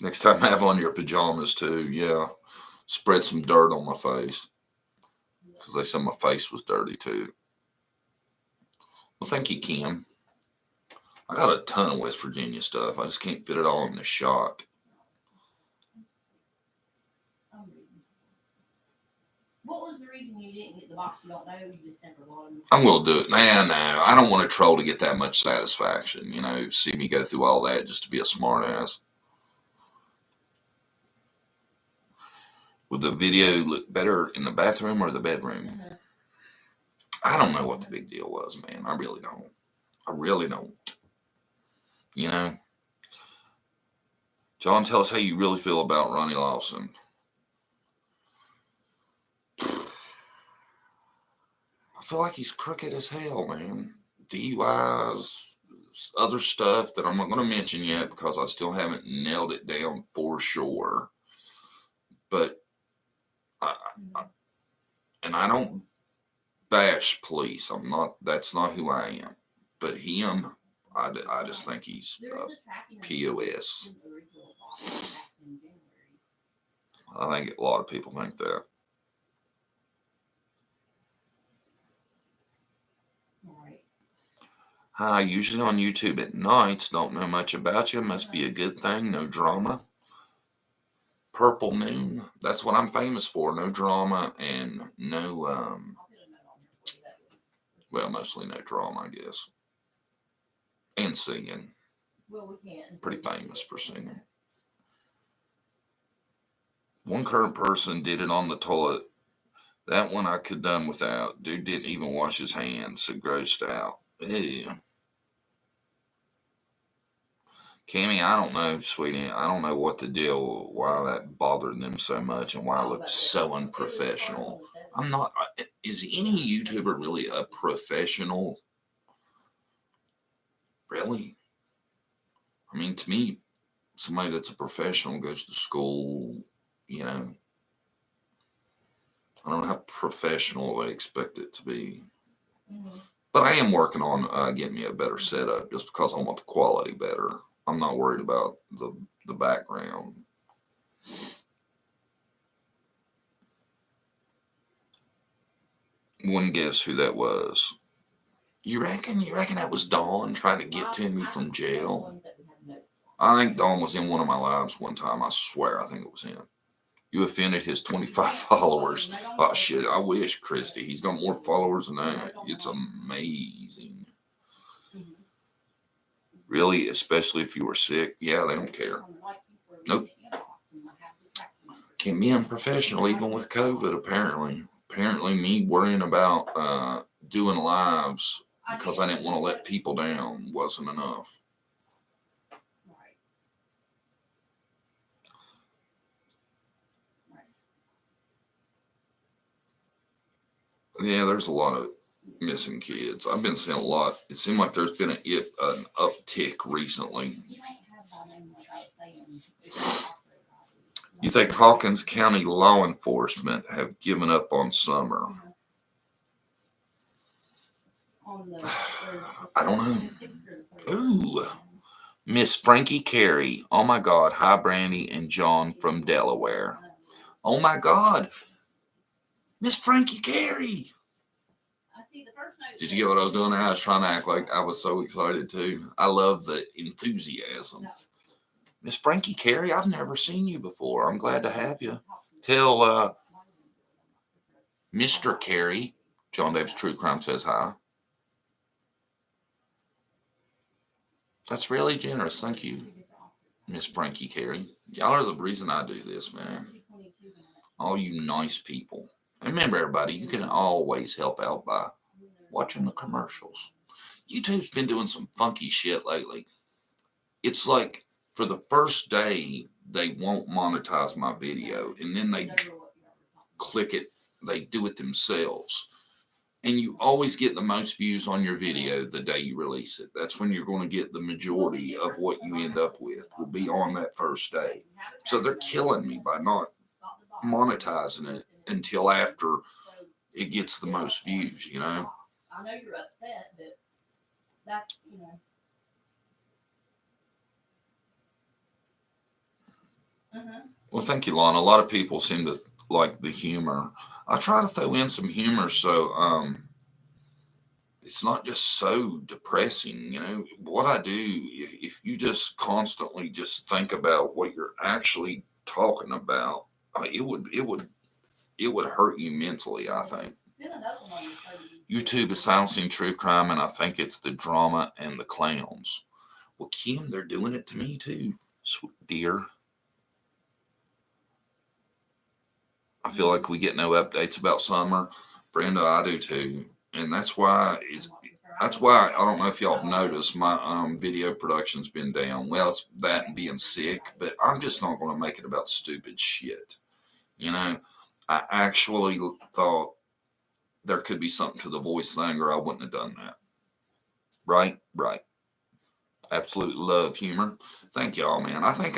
Next time have on your pajamas too. Yeah. Spread some dirt on my face. Because they said my face was dirty too. Well, thank you, Kim. I got a ton of West Virginia stuff. I just can't fit it all in the shot. What was the reason you didn't get the box? You don't know? You just never got them? I'm going to do it. Man, no. I don't want a troll to get that much satisfaction. You know, see me go through all that just to be a smart ass. Would the video look better in the bathroom or the bedroom? Mm-hmm. I don't know what the big deal was, man. I really don't. I really don't. You know? John, tell us how you really feel about Ronnie Lawson. I feel like he's crooked as hell, man. DUIs, other stuff that I'm not going to mention yet because I still haven't nailed it down for sure. But and I don't bash police. I'm not. That's not who I am. But him, I just think he's POS. I think a lot of people think that. Hi, usually on YouTube at nights. Don't know much about you. Must be a good thing. No drama. Purple Moon. That's what I'm famous for. No drama and no, well, mostly no drama, I guess. And singing. Pretty famous for singing. One current person did it on the toilet. That one I could done without. Dude didn't even wash his hands, so grossed out. Ew. Cammy, I don't know, sweetie. I don't know what the deal, why that bothered them so much and why I looked so unprofessional. I'm not, is any YouTuber really a professional? Really? I mean, to me, somebody that's a professional goes to school, you know. I don't know how professional I expect it to be. Mm-hmm. But I am working on getting me a better setup just because I want the quality better. I'm not worried about the background. Wouldn't guess who that was. You reckon that was Dawn trying to get to me from jail? I think Dawn was in one of my lives one time. I swear, I think it was him. You offended his 25 followers. Oh, shit. I wish, Christy. He's got more followers than that. It's amazing. Really? Especially if you were sick? Yeah, they don't care. Nope. Can be unprofessional even with COVID, apparently. Apparently, me worrying about doing lives because I didn't want to let people down wasn't enough. Yeah, there's a lot of missing kids. I've been seeing a lot. It seemed like there's been an uptick recently. You think Hawkins County law enforcement have given up on Summer? I don't know. Ooh. Miss Frankie Carey. Oh my God. Hi, Brandy and John from Delaware. Oh my God. Miss Frankie Carey. Did you get what I was doing? I was trying to act like I was so excited too. I love the enthusiasm. Miss Frankie Carey, I've never seen you before. I'm glad to have you. Tell Mr. Carey, John Davis True Crime says hi. That's really generous. Thank you, Miss Frankie Carey. Y'all are the reason I do this, man. All you nice people. And remember, everybody, you can always help out by watching the commercials. YouTube's been doing some funky shit lately. It's like for the first day, they won't monetize my video, and then they click it, they do it themselves. And you always get the most views on your video the day you release it. That's when you're going to get the majority of what you end up with, will be on that first day. So they're killing me by not monetizing it until after it gets the most views, you know? I know you're upset, but that's, you know. Well, thank you, Lon. A lot of people seem to like the humor. I try to throw in some humor so it's not just so depressing. You know, what I do, if you just constantly just think about what you're actually talking about, it would hurt you mentally, I think. YouTube is silencing true crime, and I think it's the drama and the clowns. Well, Kim, they're doing it to me too, dear. I feel like we get no updates about summer. Brenda, I do too, and that's why I don't know if y'all have noticed my video production's been down. Well, it's that and being sick, but I'm just not going to make it about stupid shit. You know, I actually thought there could be something to the voice thing, or I wouldn't have done that. Right, right. Absolutely love humor. Thank y'all, man. I think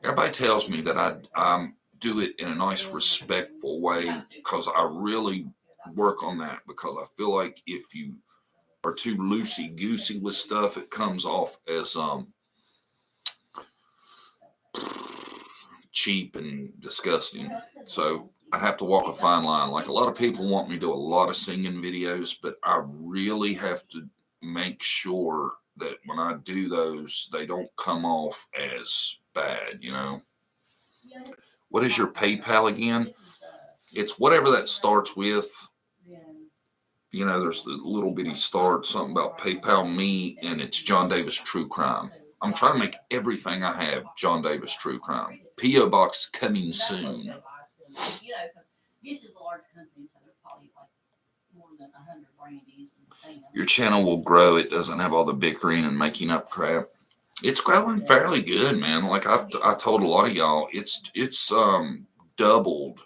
everybody tells me that I do it in a nice, respectful way because I really work on that because I feel like if you are too loosey goosey with stuff, it comes off as cheap and disgusting. So I have to walk a fine line. Like a lot of people want me to do a lot of singing videos, but I really have to make sure that when I do those, they don't come off as bad, you know. What is your PayPal again? It's whatever that starts with. You know, there's the little bitty start, something about PayPal me, and it's John Davis True Crime. I'm trying to make everything I have John Davis True Crime. P.O. Box coming soon. Your channel will grow. It doesn't have all the bickering and making up crap. It's growing fairly good, man. Like I told a lot of y'all, it's doubled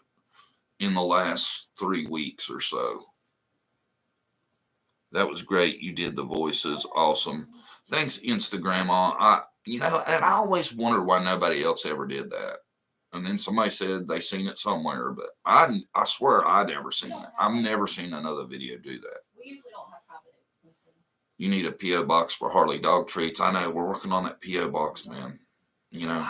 in the last 3 weeks or so. That was great. You did the voices. Awesome. Thanks, Instagram. And I always wondered why nobody else ever did that. And then somebody said they seen it somewhere, but I swear I never seen it. I've never seen another video do that. You need a P.O. box for Harley dog treats. I know, we're working on that P.O. box, man. You know.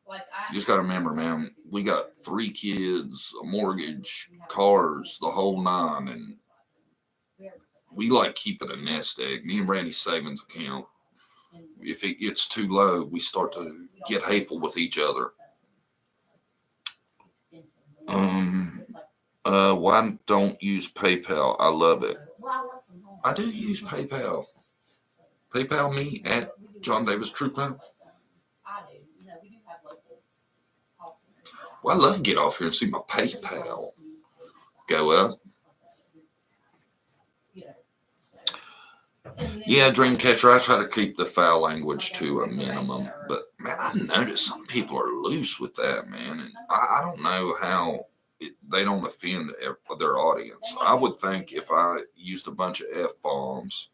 You just got to remember, man, we got 3 kids, a mortgage, cars, the whole nine, and we like keeping a nest egg. Me and Randy's savings account, if it gets too low, we start to get hateful with each other. Why don't use PayPal? I love it. I do use PayPal. PayPal me at John Davis True Crime. Well, I love to get off here and see my PayPal go up. Yeah, Dreamcatcher, I try to keep the foul language to a minimum. But, man, I've noticed some people are loose with that, man. And I don't know how they don't offend their audience. I would think if I used a bunch of F-bombs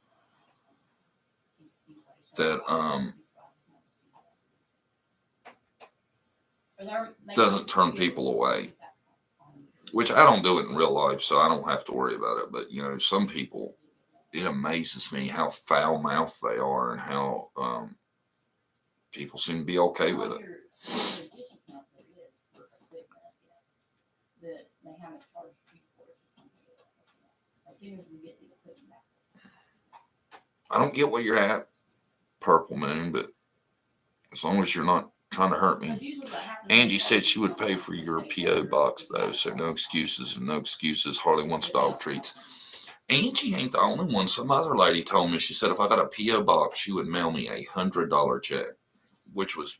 that doesn't turn people away. Which I don't do it in real life, so I don't have to worry about it. But, you know, some people, it amazes me how foul-mouthed they are and how people seem to be okay with it. I don't get what you're at, Purple Moon, but as long as you're not trying to hurt me. Angie said she would pay for your P.O. box, though, so no excuses and no excuses. Harley wants dog treats. Angie ain't the only one. Some other lady told me, she said if I got a P.O. box, she would mail me $100 check, which was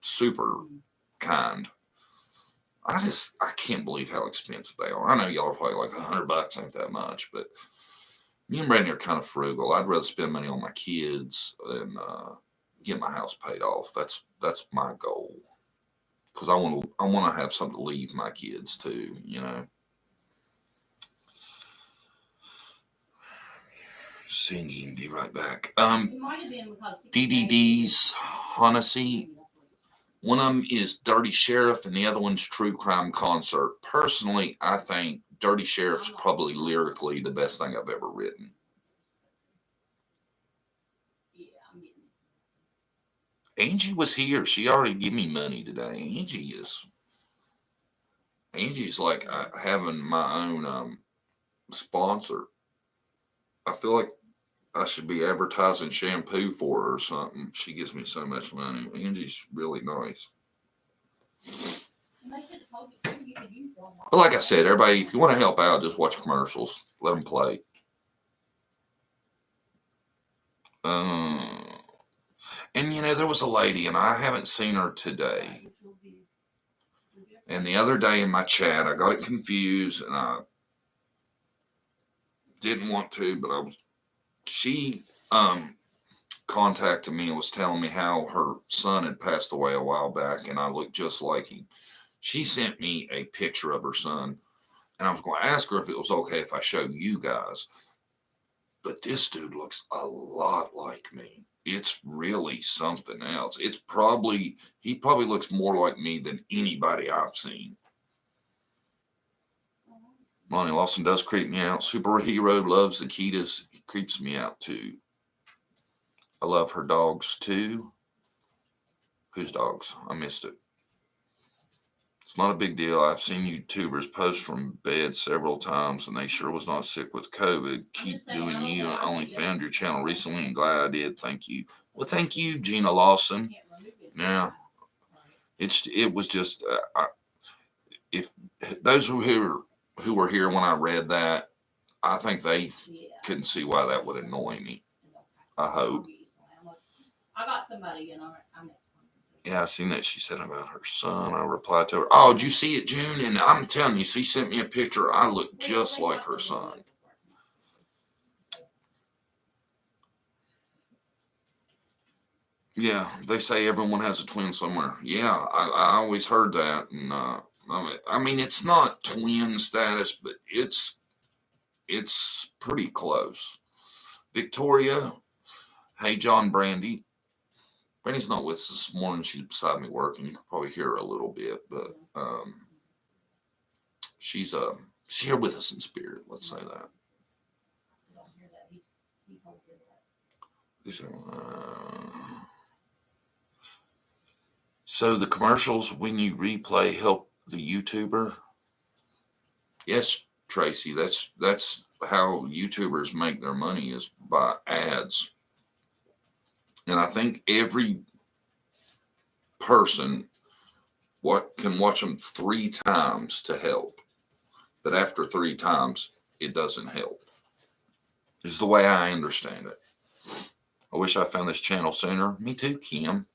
super kind. I can't believe how expensive they are. I know y'all are probably like $100 ain't that much, but me and Brandy are kind of frugal. I'd rather spend money on my kids than get my house paid off. That's my goal, because I want to have something to leave my kids too. Singing. Be right back. DDD's Honesty. One of them is Dirty Sheriff, and the other one's True Crime Concert. Personally, I think Dirty Sheriff's probably lyrically the best thing I've ever written. Angie was here. She already gave me money today. Angie's like having my own sponsor. I feel like I should be advertising shampoo for her or something. She gives me so much money. Angie's really nice. But like I said, everybody, if you want to help out, just watch commercials. Let them play. And there was a lady, and I haven't seen her today. And the other day in my chat, I got it confused, and I didn't want to, but she contacted me and was telling me how her son had passed away a while back, and I looked just like him. She sent me a picture of her son, and I was going to ask her if it was okay if I show you guys. But this dude looks a lot like me. It's really something else. He probably looks more like me than anybody I've seen. Lonnie Lawson does creep me out. Superhero loves the Ketas. He creeps me out too. I love her dogs too. Whose dogs? I missed it. It's not a big deal. I've seen YouTubers post from bed several times, and they sure was not sick with COVID. Keep doing you. I only found your channel recently and glad I did. Thank you. Well, thank you, Gina Lawson. Yeah, it was just if those who were here when I read that, I think they couldn't see why that would annoy me. I hope. I got somebody, Yeah, I seen that she said about her son. I replied to her, "Oh, did you see it, June?" And I'm telling you, she sent me a picture. I look just like her son. Yeah, they say everyone has a twin somewhere. Yeah, I always heard that. And I mean, it's not twin status, but it's pretty close. Victoria, hey, John Brandy. Brandy's not with us this morning. She's beside me working. You can probably hear her a little bit, but she's here with us in spirit. Let's say that. So the commercials, when you replay, help the YouTuber. Yes, Tracy. That's how YouTubers make their money, is by ads. And I think every person can watch them 3 times to help, but after 3 times, it doesn't help. This is the way I understand it. I wish I found this channel sooner. Me too, Kim.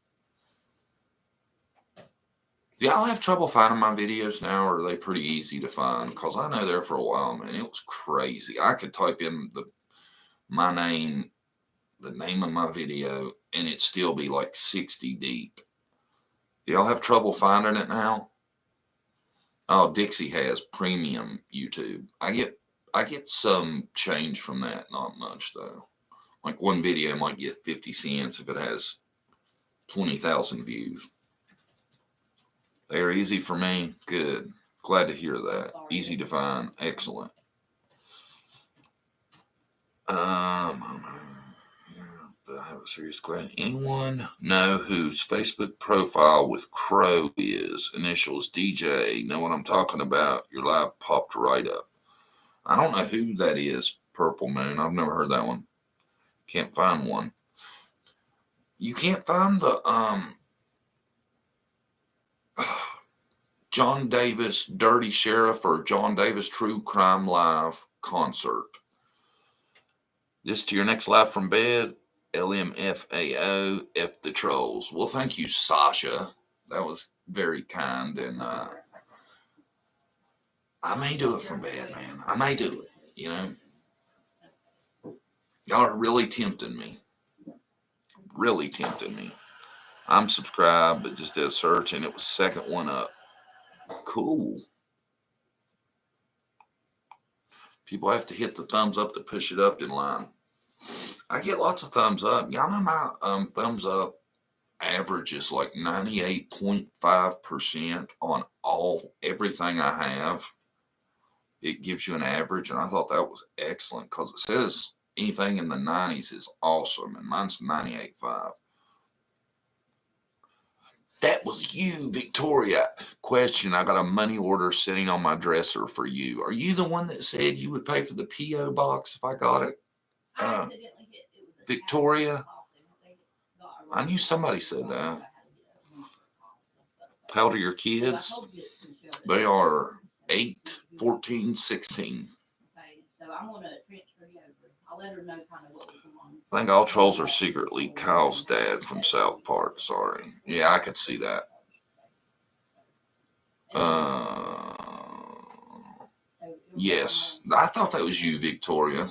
Do y'all have trouble finding my videos now, or are they pretty easy to find? Because I know there for a while, man, it was crazy. I could type in my name, the name of my video, and it'd still be like 60 deep. Do y'all have trouble finding it now? Oh, Dixie has premium YouTube. I get some change from that, not much though. Like one video might get 50 cents if it has 20,000 views. They are easy for me. Good. Glad to hear that. Easy to find. Excellent. I have a serious question. Anyone know whose Facebook profile with Crow is? Initials DJ. Know what I'm talking about? Your live popped right up. I don't know who that is. Purple Moon. I've never heard that one. Can't find one. You can't find the John Davis Dirty Sheriff or John Davis True Crime Live concert. This to your next live from bed. LMFAO F the trolls. Well, thank you, Sasha. That was very kind, and I may do it from bed, man. I may do it. You know, y'all are really tempting me. Really tempting me. I'm subscribed, but just did a search, and it was second one up. Cool. People have to hit the thumbs up to push it up in line. I get lots of thumbs up. Y'all know my thumbs up average is like 98.5% on everything I have. It gives you an average, and I thought that was excellent because it says anything in the 90s is awesome, and mine's 98.5. That was you, Victoria. Question, I got a money order sitting on my dresser for you. Are you the one that said you would pay for the P.O. box if I got it? Victoria? I knew somebody said that. How old are your kids? They are 8, 14, 16. So I'm going to transfer you over. I'll let her know kind of what was going on. I think all trolls are secretly Kyle's dad from South Park. Sorry. Yeah, I could see that. Yes. I thought that was you, Victoria.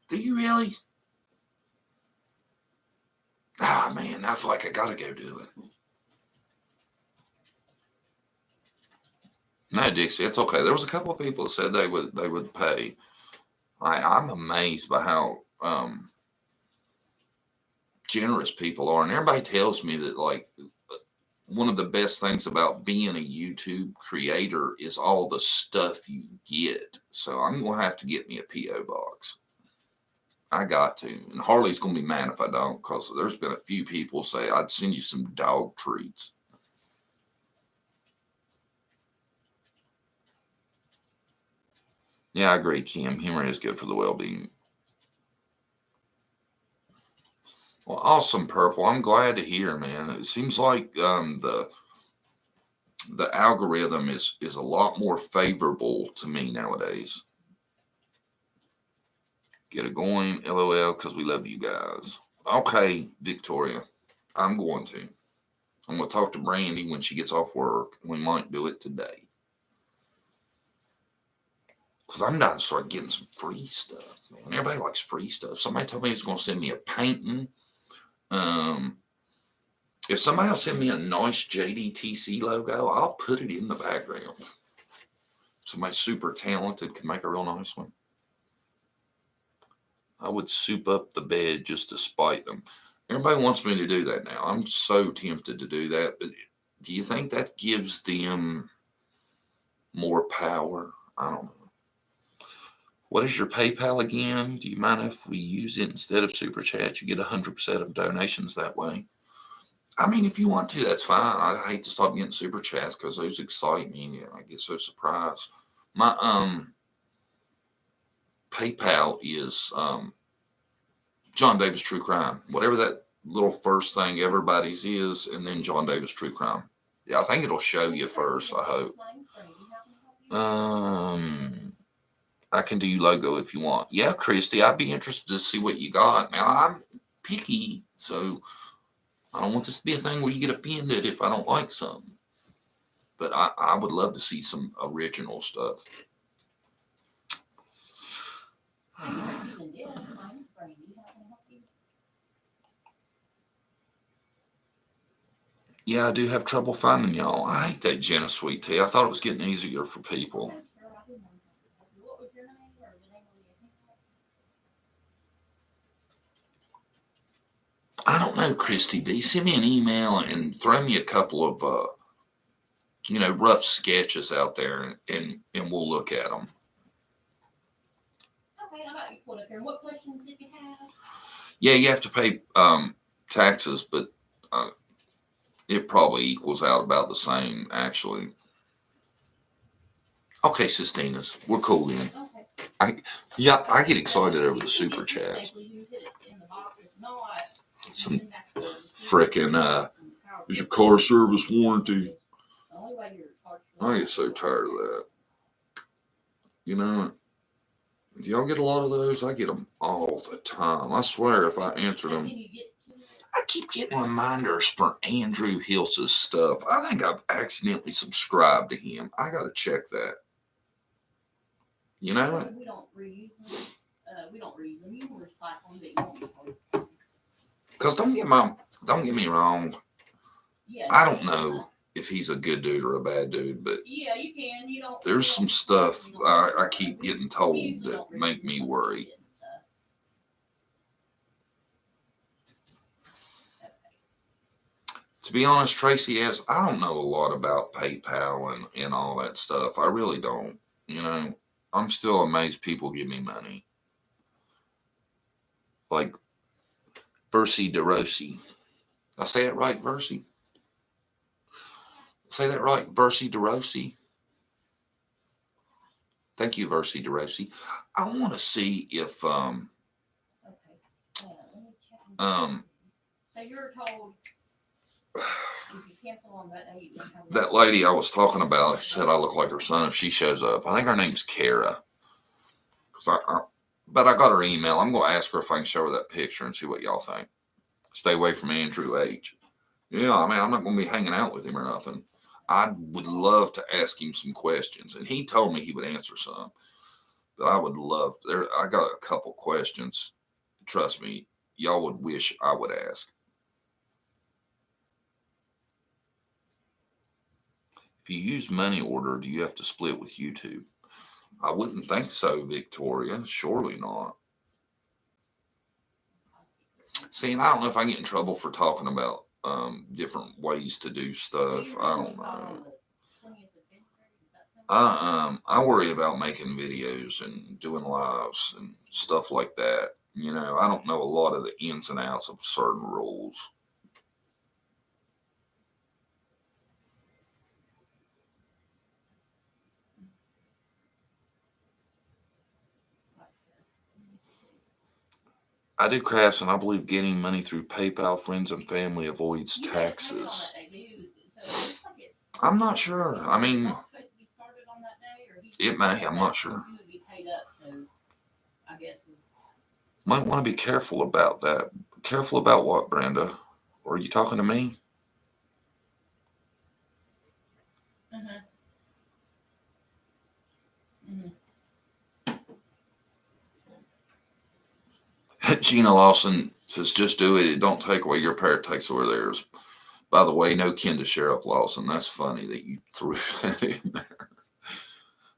Do you really? Ah, man, I feel like I gotta go do it. No, Dixie, it's okay. There was a couple of people that said they would pay. I'm amazed by how generous people are, and everybody tells me that like one of the best things about being a YouTube creator is all the stuff you get. So I'm gonna have to get me a PO box. I got to, and Harley's gonna be mad if I don't, because there's been a few people say I'd send you some dog treats. Yeah, I agree, Kim. Humor is good for the well-being. Well, awesome, Purple. I'm glad to hear, man. It seems like the algorithm is a lot more favorable to me nowadays. Get it going, LOL, because we love you guys. Okay, Victoria, I'm going to. I'm going to talk to Brandy when she gets off work. We might do it today. Because I'm not to start getting some free stuff, man. Everybody likes free stuff. Somebody told me he's going to send me a painting. If somebody will send me a nice JDTC logo, I'll put it in the background. Somebody super talented can make a real nice one. I would soup up the bed just to spite them. Everybody wants me to do that now. I'm so tempted to do that, but do you think that gives them more power? I don't know. What is your PayPal again? Do you mind if we use it instead of Super Chat? You get 100% of donations that way. I mean, if you want to, that's fine. I hate to stop getting Super Chats because those excite me. And I get so surprised. My PayPal is John Davis True Crime. Whatever that little first thing everybody's is, and then John Davis True Crime. Yeah, I think it'll show you first, I hope. I can do you logo if you want. Yeah, Christy, I'd be interested to see what you got. Now, I'm picky, so I don't want this to be a thing where you get offended if I don't like something. But I would love to see some original stuff. Yeah, I do have trouble finding y'all. I hate that Jenna Sweet Tea. I thought it was getting easier for people. I don't know, Christy B. Send me an email and throw me a couple of, rough sketches out there, and we'll look at them. Okay, I got you pulled up here. What questions did you have? Yeah, you have to pay taxes, but it probably equals out about the same, actually. Okay, Sistinas, we're cool then. Okay. I get excited over the super chats. Some frickin' is your car service warranty? I get so tired of that. You know, Do y'all get a lot of those? I get them all the time. I swear, if I answered them, I keep getting reminders for Andrew Hills' stuff. I think I've accidentally subscribed to him. I gotta check that. You know what? We don't reuse them. We don't reuse them. You can recycle them, but you won't. Cause don't get me wrong. Yeah, I don't know if he's a good dude or a bad dude, but yeah, you can. You don't. there's some stuff I keep getting told that make me worry. To be honest, Tracy asks, I don't know a lot about PayPal and all that stuff. I really don't. You know, I'm still amazed people give me money. Like Versi DeRossi. Did I say it right, Versi? Say that right, Versi DeRossi? Thank you, Versi DeRossi. I want to see if So you're told if you cancel on that day, you have that lady I was talking about said I look like her son if she shows up. I think her name's Kara. But I got her email. I'm going to ask her if I can show her that picture and see what y'all think. Stay away from Andrew H. Yeah, I mean, I'm not going to be hanging out with him or nothing. I would love to ask him some questions, and he told me he would answer some. But I would love there. I got a couple questions. Trust me, y'all would wish I would ask. If you use money order, do you have to split with YouTube? I wouldn't think so, Victoria. Surely not. See, and I don't know if I get in trouble for talking about different ways to do stuff. I don't know. I worry about making videos and doing lives and stuff like that. You know, I don't know a lot of the ins and outs of certain rules. I do crafts, and I believe getting money through PayPal, friends and family avoids taxes. I'm not sure. I mean, it may. I'm not sure. Might want to be careful about that. Careful about what, Brenda? Or are you talking to me? Gina Lawson says, just do it. It don't take away your power, it takes away theirs. By the way, no kin to Sheriff Lawson. That's funny that you threw that in there.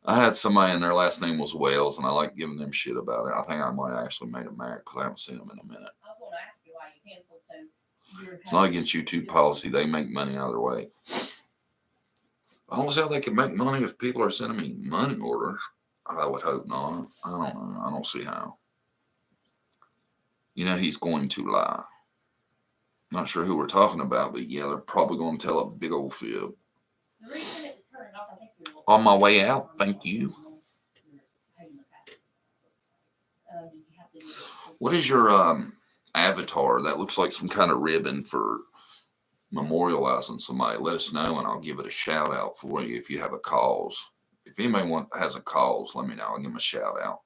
I had somebody and their last name was Wales, and I like giving them shit about it. I think I might have actually made them mad because I haven't seen them in a minute. It's not against YouTube policy. They make money either way. I don't see how they can make money if people are sending me money orders. I would hope not. I don't know. I don't see how. You know, he's going to lie. Not sure who we're talking about, but yeah, they're probably going to tell a big old fib. On my way out, thank you. What is your avatar? That looks like some kind of ribbon for memorializing somebody. Let us know, and I'll give it a shout out for you if you have a cause. If anybody has a cause, let me know. I'll give them a shout out.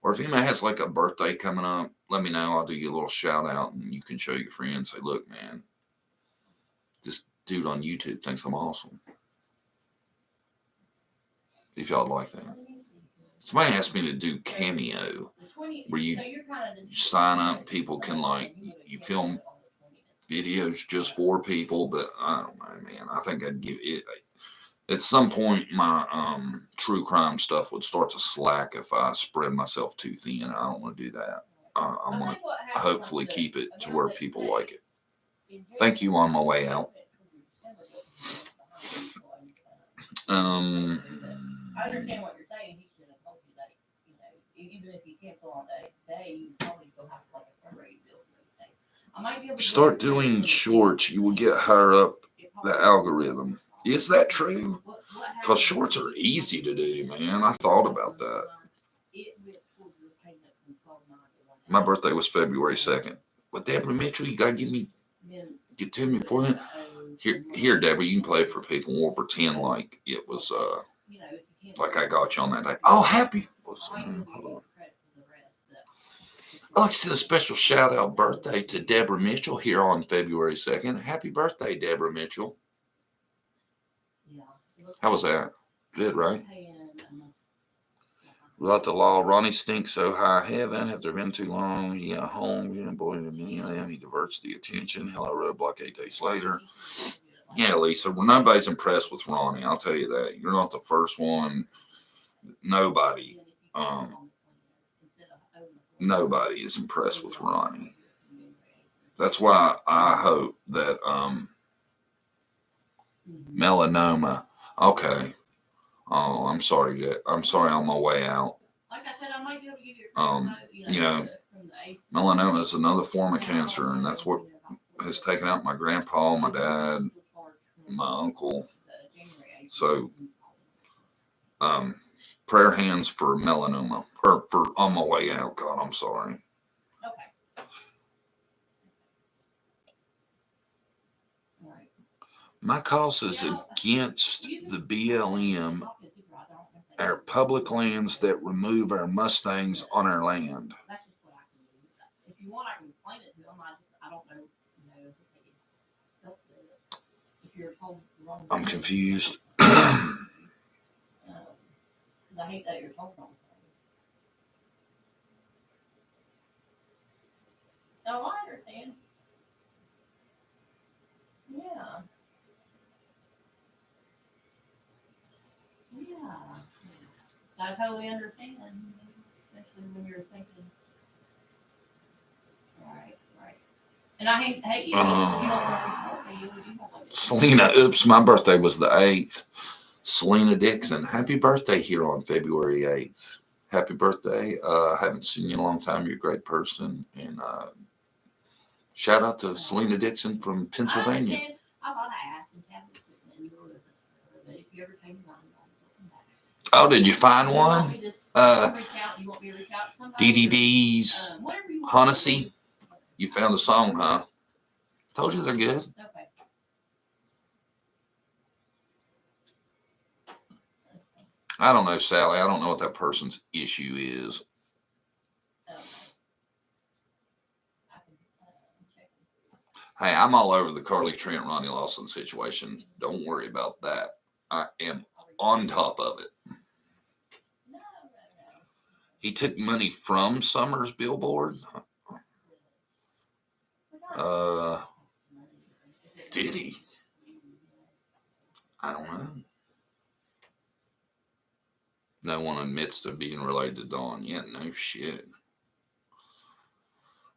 Or if anybody has like a birthday coming up, let me know. I'll do you a little shout out, and you can show your friends. Say, look, man, this dude on YouTube thinks I'm awesome. If y'all like that. Somebody asked me to do Cameo, where you sign up. People can you film videos just for people, but I don't know, man. I think I'd give it. At some point, my true crime stuff would start to slack if I spread myself too thin. I don't want to do that. I want to hopefully keep it to where people like it. Thank you on my way out. I understand what you're saying. He should have told you that, even if you cancel on that day, you probably still have like a prorated bill for those days. I might be able to start doing shorts. You will get higher up the algorithm. Is that true? Because shorts are easy to do, man. I thought about that. My birthday was February 2nd. But Deborah Mitchell, you gotta get to me before then. Here, Deborah, you can play it for people. We'll pretend like it was like I got you on that day. Oh, happy. Hold on. I'd like to send a special shout out birthday to Deborah Mitchell here on February 2nd. Happy birthday, Deborah Mitchell. Yeah. How was that? Good, right? Paying, Without the law, Ronnie stinks so high heaven. Have there been too long? Yeah, home. Yeah, boy, he diverts the attention. Hello, roadblock 8 days later. Yeah, Lisa, well, nobody's impressed with Ronnie. I'll tell you that. You're not the first one. Nobody, nobody is impressed with Ronnie. That's why I hope that melanoma. Okay. Oh, I'm sorry. I'm sorry on my way out. Like I said, I might be able to give you. You know, melanoma is another form of cancer, and that's what has taken out my grandpa, my dad, my uncle. So, prayer hands for melanoma. For on my way out. God, I'm sorry. Okay. My cause is against the BLM, our public lands that remove our Mustangs on our land. That's just what I can do. If you want, I can explain it to them. I don't know, if you're told the wrong I'm confused. Because I hate that you're told wrong. Oh, I understand. Yeah. Yeah. I totally understand, especially when you're thinking. Right. And I hate you. You don't want to report me. Selena, oops, my birthday was the 8th. Selena Dixon, happy birthday here on February 8th. Happy birthday. I haven't seen you in a long time. You're a great person. And shout out to Selena Dixon from Pennsylvania. I thought I asked and but if you ever change your mind, oh, did you find one? DDD's Honesty. You found a song, huh? Told you they're good. Okay. I don't know, Sally. I don't know what that person's issue is. Hey, I'm all over the Carly Trent, Ronnie Lawson situation. Don't worry about that. I am on top of it. He took money from Summer's billboard. Did he? I don't know. No one admits to being related to Dawn. Yeah, no shit.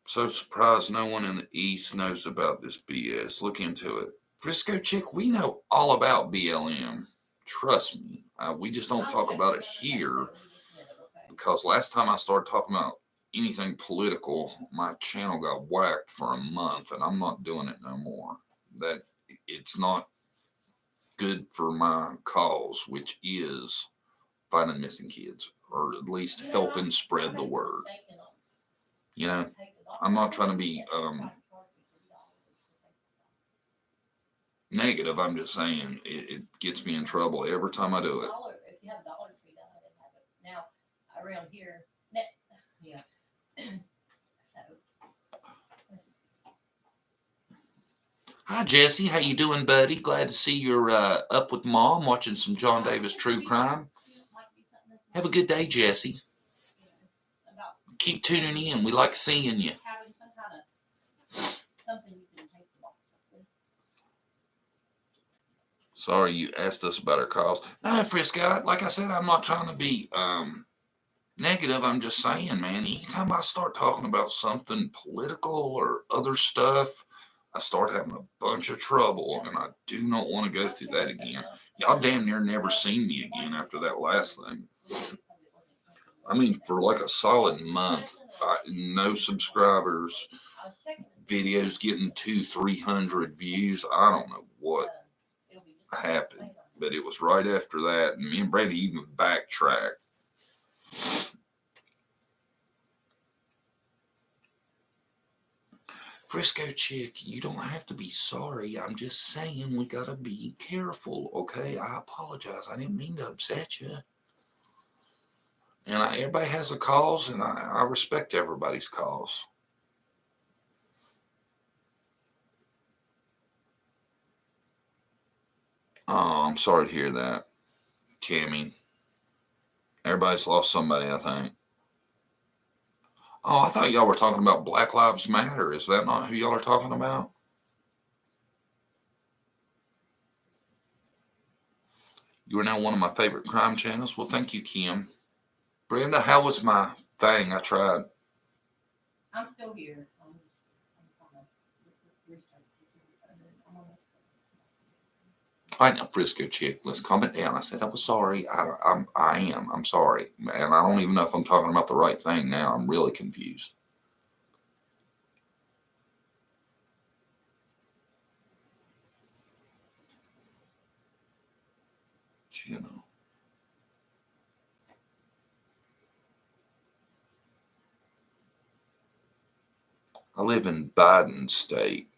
So surprised no one in the East knows about this BS. Look into it. Frisco Chick, we know all about BLM. Trust me. We just don't talk about it here because last time I started talking about anything political, my channel got whacked for a month, and I'm not doing it no more. That it's not good for my cause, which is finding missing kids, or at least helping spread the word. You know, I'm not trying to be negative. I'm just saying it gets me in trouble every time I do it. If you have $1 fee, then I didn't have it. Now around here, yeah. Hi Jesse, how you doing, buddy? Glad to see you're up with Mom, watching some John Davis true crime. Have a good day, Jesse. Keep tuning in. We like seeing you. Sorry you asked us about our calls. No, Frisco, like I said, I'm not trying to be negative. I'm just saying, man, anytime I start talking about something political or other stuff, I start having a bunch of trouble, and I do not want to go through that again. Y'all damn near never seen me again after that last thing. I mean, for like a solid month, no subscribers, videos getting 200-300 views. I don't know what happened, but it was right after that, and me and Brady even backtracked. Frisco Chick, you don't have to be sorry. I'm just saying we gotta be careful, okay? I apologize. I didn't mean to upset you. And everybody has a cause, and I respect everybody's cause. Oh, I'm sorry to hear that, Cammy. Everybody's lost somebody, I think. Oh, I thought y'all were talking about Black Lives Matter. Is that not who y'all are talking about? You are now one of my favorite crime channels. Well, thank you, Kim. Brenda, how was my thing? I tried. I'm still here. I know, Frisco chick. Let's calm it down. I said I was sorry. I am. I'm sorry, and I don't even know if I'm talking about the right thing now. I'm really confused. You know. I live in Biden state.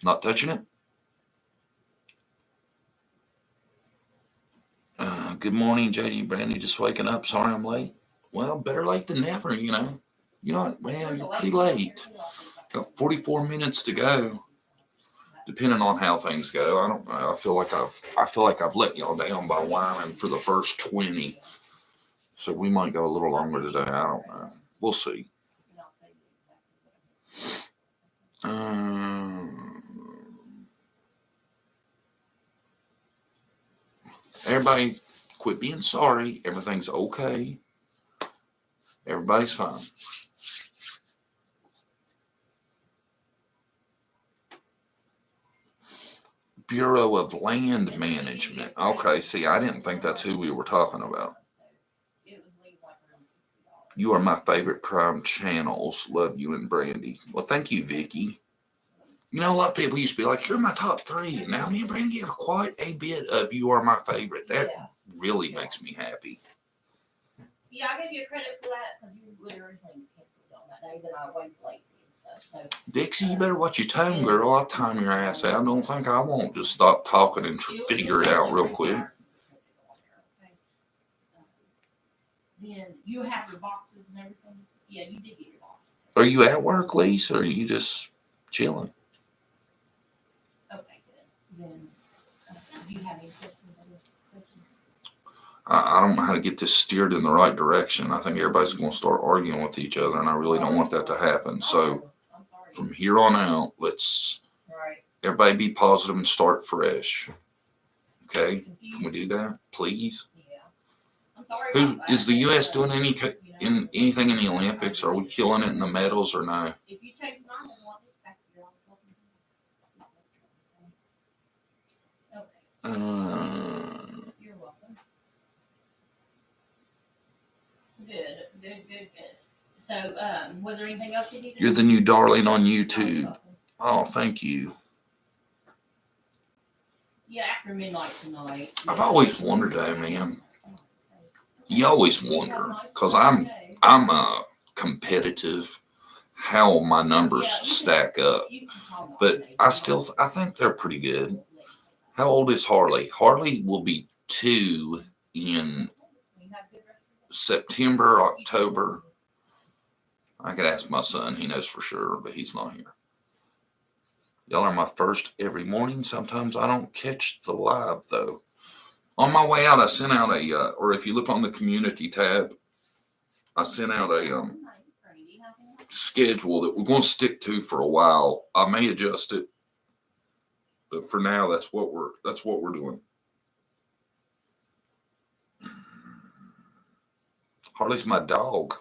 Not touching it. Good morning, JD Brandy. Just waking up. Sorry I'm late. Well, better late than never, you know. You know what? Well, you're pretty late. Got 44 minutes to go. Depending on how things go, I don't know. I feel like I've let y'all down by whining for the first 20. So we might go a little longer today. I don't know. We'll see. Everybody, quit being sorry. Everything's okay. Everybody's fine. Bureau of Land Management. Okay, see, I didn't think that's who we were talking about. You are my favorite crime channels. Love you and Brandy. Well, thank you, Vicky. You know, a lot of people used to be like, you're my top 3. And now me and Brandy get quite a bit of you are my favorite. That really makes me happy. Yeah, I give you credit for that because you literally canceled on that day that I waited late. So, Dixie, you better watch your tone, girl. I'll time your ass out. Don't think I won't just stop talking and figure it out real quick. Then you have your boxes and everything. Yeah, you did get your boxes. Are you at work, Lisa, or are you just chilling? Okay, good. Then, do you have any questions? I don't know how to get this steered in the right direction. I think everybody's going to start arguing with each other, and I really don't want that to happen. So from here on out, let's everybody be positive and start fresh. Okay? Can we do that, please? Is the U.S. doing anything in the Olympics? Are we killing it in the medals or no? If you change mine, you're welcome. Good. So, was there anything else you needed? You're the new darling on YouTube. Oh, thank you. Yeah, after midnight tonight. I've always wondered though, man. You always wonder, because I'm competitive, how my numbers stack up. But I think they're pretty good. How old is Harley? Harley will be 2 in September, October. I could ask my son. He knows for sure, but he's not here. Y'all are my first every morning. Sometimes I don't catch the live, though. On my way out, I sent out or if you look on the community tab, I sent out a schedule that we're going to stick to for a while. I may adjust it, but for now, that's what we're doing. Harley's my dog.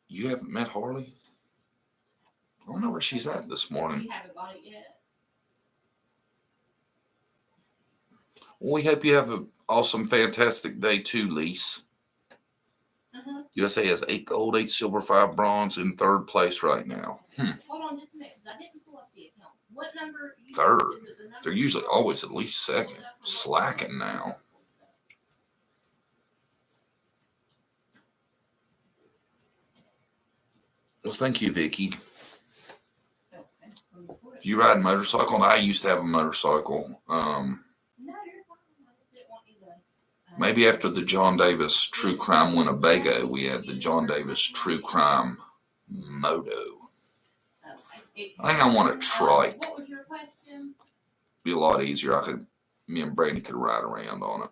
You haven't met Harley? I don't know where she's at this morning. You haven't got it yet? Well, we hope you have an awesome, fantastic day too, Lise. USA has 8 gold, 8 silver, 5 bronze in 3rd place right now. Hold on just a minute, because I didn't pull up the account. What number? 3rd. They're usually always at least 2nd. Slacking now. Well, thank you, Vicky. Do you ride a motorcycle? And I used to have a motorcycle. No, you're Maybe after the John Davis True Crime Winnebago, we had the John Davis True Crime Moto. I think I want a trike. What was your question? Be a lot easier. Me and Brady could ride around on it.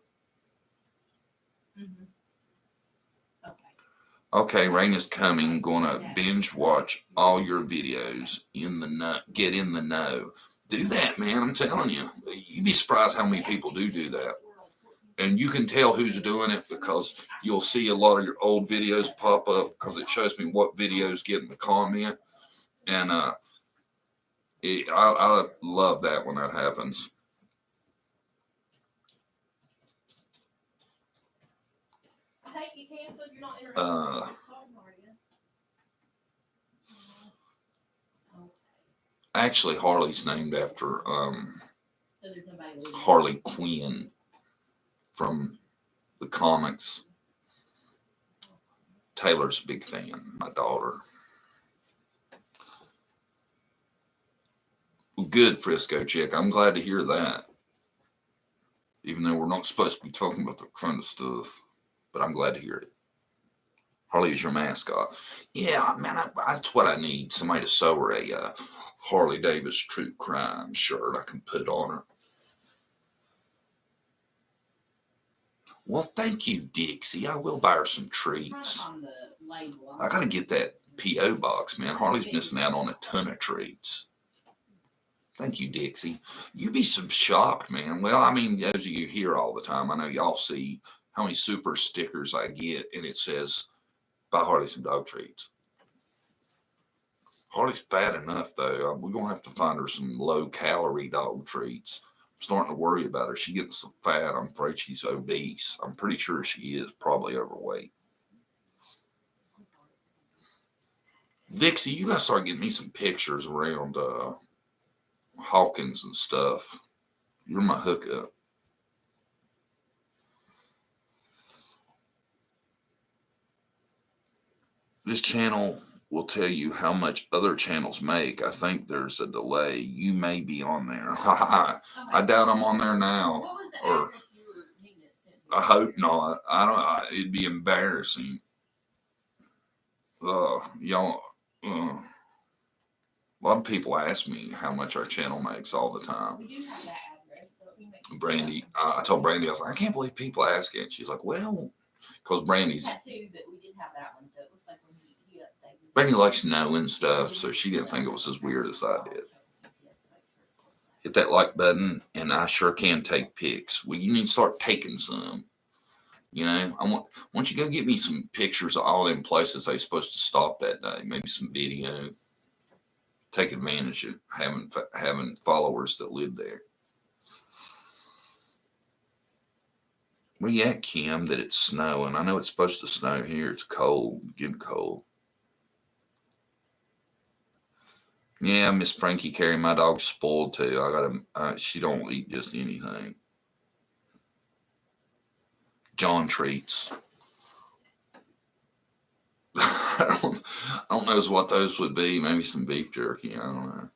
Okay, rain is coming. Gonna binge watch all your videos in the know. Get in the know. Do that, man. I'm telling you. You'd be surprised how many people do that. And you can tell who's doing it because you'll see a lot of your old videos pop up because it shows me what videos get in the comment. And I love that when that happens. Actually, Harley's named after Harley Quinn from the comics. Taylor's a big fan, my daughter. Well, good, Frisco Chick. I'm glad to hear that. Even though we're not supposed to be talking about the kind of stuff, but I'm glad to hear it. Harley is your mascot. Yeah, man, that's what I need. Somebody to sew her a Harley Davis True Crime shirt I can put on her. Well, thank you, Dixie. I will buy her some treats. I gotta get that P.O. box, man. Harley's missing out on a ton of treats. Thank you, Dixie. You'd be some shocked, man. Well, I mean, those of you here all the time, I know y'all see how many super stickers I get, and it says, buy Harley some dog treats. Harley's fat enough, though. We're going to have to find her some low-calorie dog treats. I'm starting to worry about her. She's getting so fat, I'm afraid she's obese. I'm pretty sure she is probably overweight. Dixie, you got to start getting me some pictures around Hawkins and stuff. You're my hookup. This channel will tell you how much other channels make. I think there's a delay. You may be on there. I doubt I'm on there now. Or I hope not. It'd be embarrassing. Y'all. A lot of people ask me how much our channel makes all the time. Brandy, I told Brandy, I was like, I can't believe people ask it. She's like, well, because Brandy likes knowing stuff, so she didn't think it was as weird as I did. Hit that like button, and I sure can take pics. Well, you need to start taking some. You know, I want you to go get me some pictures of all them places they're supposed to stop that day. Maybe some video. Take advantage of having followers that live there. Well, yeah, Kim, that it's snowing. I know it's supposed to snow here. It's cold, getting cold. Yeah, Miss Frankie Carey, my dog's spoiled too. She don't eat just anything. John treats. I don't know what those would be. Maybe some beef jerky. I don't know.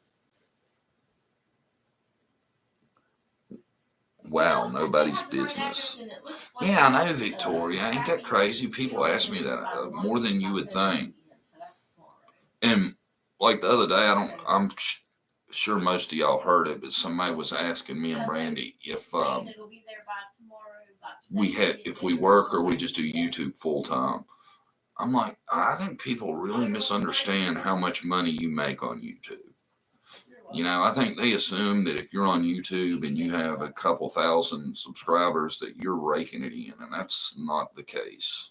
Wow, nobody's business. Yeah, I know, Victoria. Ain't that crazy? People ask me that more than you would think. And like the other day, I'm sure most of y'all heard it, but somebody was asking me and Brandy if we work or we just do YouTube full time. I'm like, I think people really misunderstand how much money you make on YouTube. You know, I think they assume that if you're on YouTube and you have a couple thousand subscribers that you're raking it in, and that's not the case.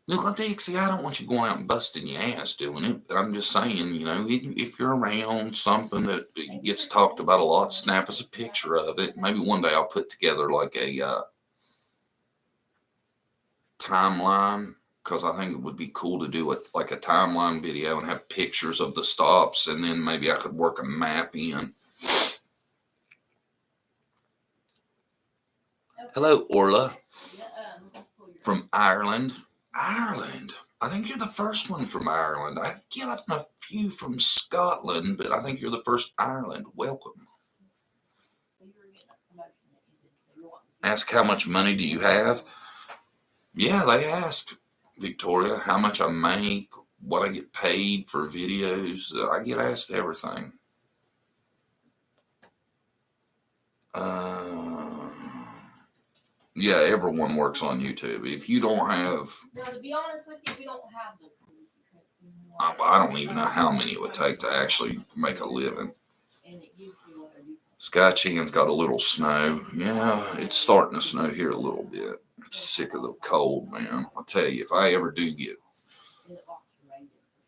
Look, Dixie, I don't want you going out and busting your ass doing it, but I'm just saying, you know, if you're around something that gets talked about a lot, snap us a picture of it. Maybe one day I'll put together like a timeline, because I think it would be cool to do it like a timeline video and have pictures of the stops, and then maybe I could work a map in. Hello, Orla from Ireland. Ireland. I think you're the first one from Ireland. I've gotten a few from Scotland, but I think you're the first Ireland. Welcome. Ask how much money do you have? Yeah, they asked, Victoria, how much I make, what I get paid for videos. I get asked everything. Yeah, everyone works on YouTube. If you don't have, No, to be honest with you, we don't have the. I don't even know how many it would take to actually make a living. Sky Chan's got a little snow. Yeah, it's starting to snow here a little bit. I'm sick of the cold, man. I tell you, if I ever do get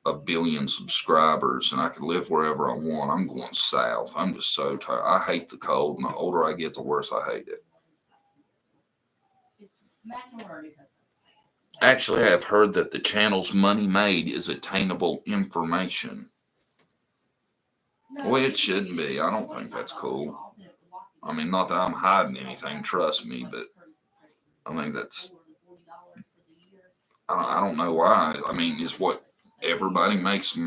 a billion subscribers and I can live wherever I want, I'm going south. I'm just so tired. I hate the cold, and the older I get, the worse I hate it. Actually, I have heard that the channel's money made is attainable information. Well, it shouldn't be. I don't think that's cool. I mean, not that I'm hiding anything, trust me, but I think that's, I don't know why. I mean, is what everybody makes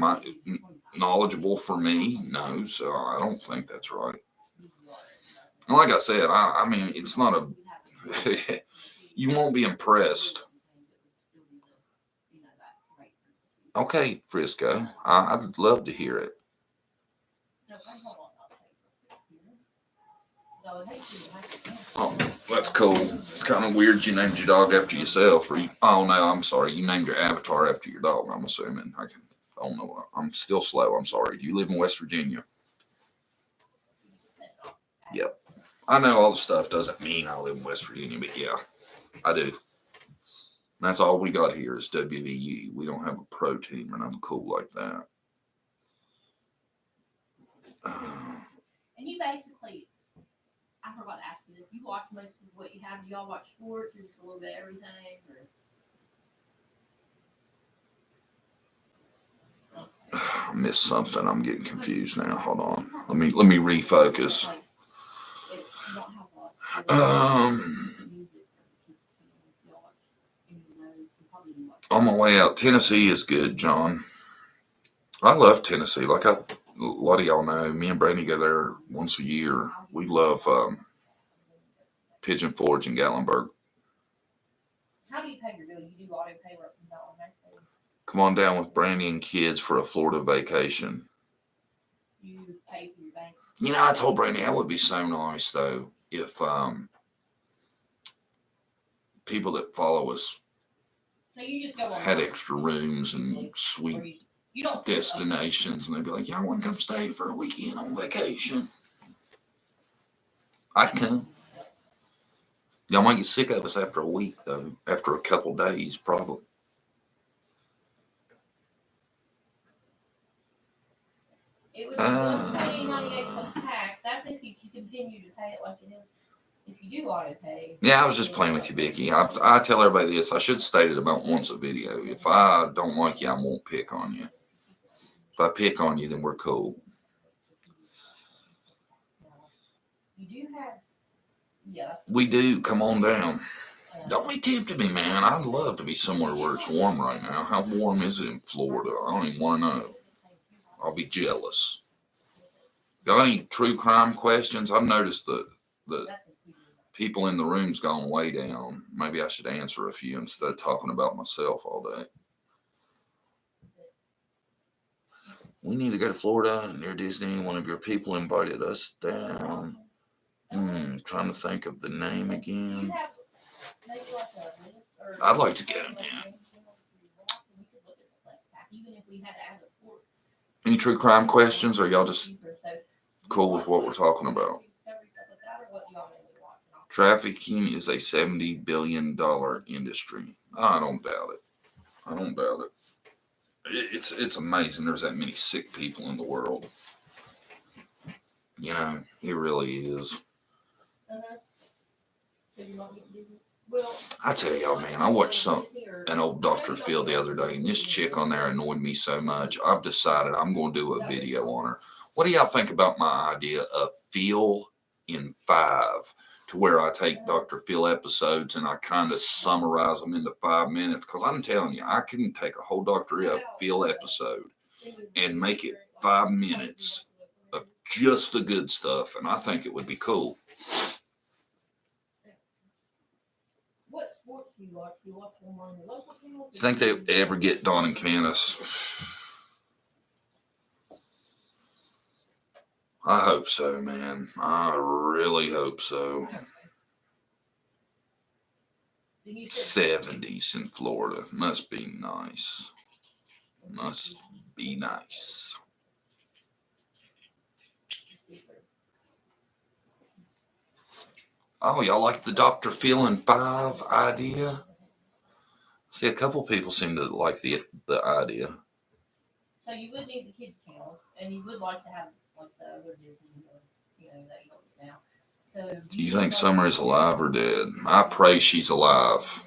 knowledgeable for me? No, so I don't think that's right. And like I said, I mean, it's not a, you won't be impressed. Okay, Frisco, I'd love to hear it. Oh, that's cool. It's kind of weird you named your dog after yourself. Or you, oh no, I'm sorry. You named your avatar after your dog. I'm assuming. I don't know. I'm still slow. I'm sorry. Do you live in West Virginia? Yep. I know all the stuff doesn't mean I live in West Virginia, but yeah, I do. That's all we got here is WVU. We don't have a pro team, and I'm cool like that. And you basically, I forgot to ask you this. You watch most of what you have. Do y'all watch sports or just a little bit of everything? Or? I missed something. I'm getting confused now. Hold on. Let me refocus. On my way out, Tennessee is good, John. I love Tennessee. Like a lot of y'all know, me and Brandy go there once a year. We love Pigeon Forge and Gatlinburg. How do you pay your bill? You do auto pay or no? Come on down with Brandy and kids for a Florida vacation. You pay for your bank. You know, I told Brandy that would be so nice though if people that follow us had extra rooms and sweet destinations, and they'd be like, "Y'all want to come stay for a weekend on vacation?" I'd come. Y'all might get sick of us after a week, though. After a couple days, probably. It would be $120.98 plus tax. That's if you continue to pay it like it is. If you do auto pay. Yeah, I was just playing with you, Vicky. I tell everybody this. I should state it about once a video. If I don't like you, I won't pick on you. If I pick on you, then we're cool. You do have. Yeah. We do. Come on down. Don't be tempting me, man. I'd love to be somewhere where it's warm right now. How warm is it in Florida? I don't even want to know. I'll be jealous. Got any true crime questions? I've noticed that people in the room's gone way down. Maybe I should answer a few instead of talking about myself all day. We need to go to Florida near Disney. One of your people invited us down. Trying to think of the name again. I'd like to go, man. Any true crime questions, or y'all just cool with what we're talking about? Trafficking is a $70 billion industry. I don't doubt it. I don't doubt it. It's amazing there's that many sick people in the world. You know, it really is. I tell y'all, man, I watched an old Dr. Phil the other day, and this chick on there annoyed me so much. I've decided I'm going to do a video on her. What do y'all think about my idea of Phil in 5? To where I take Dr. Phil episodes and I kind of summarize them into 5 minutes. Because I'm telling you, I can take a whole Dr. Phil episode and make it 5 minutes of just the good stuff. And I think it would be cool. Think they ever get Dawn and Candace? I hope so, man. I really hope so. 70s in Florida. Must be nice. Must be nice. Oh, y'all like the Dr. Phil and 5 idea? See, a couple people seem to like the idea. So you would need the kids channel, and you would like to have like the other Disney, or, that you don't get now. So do you think Summer is alive or dead? I pray she's alive.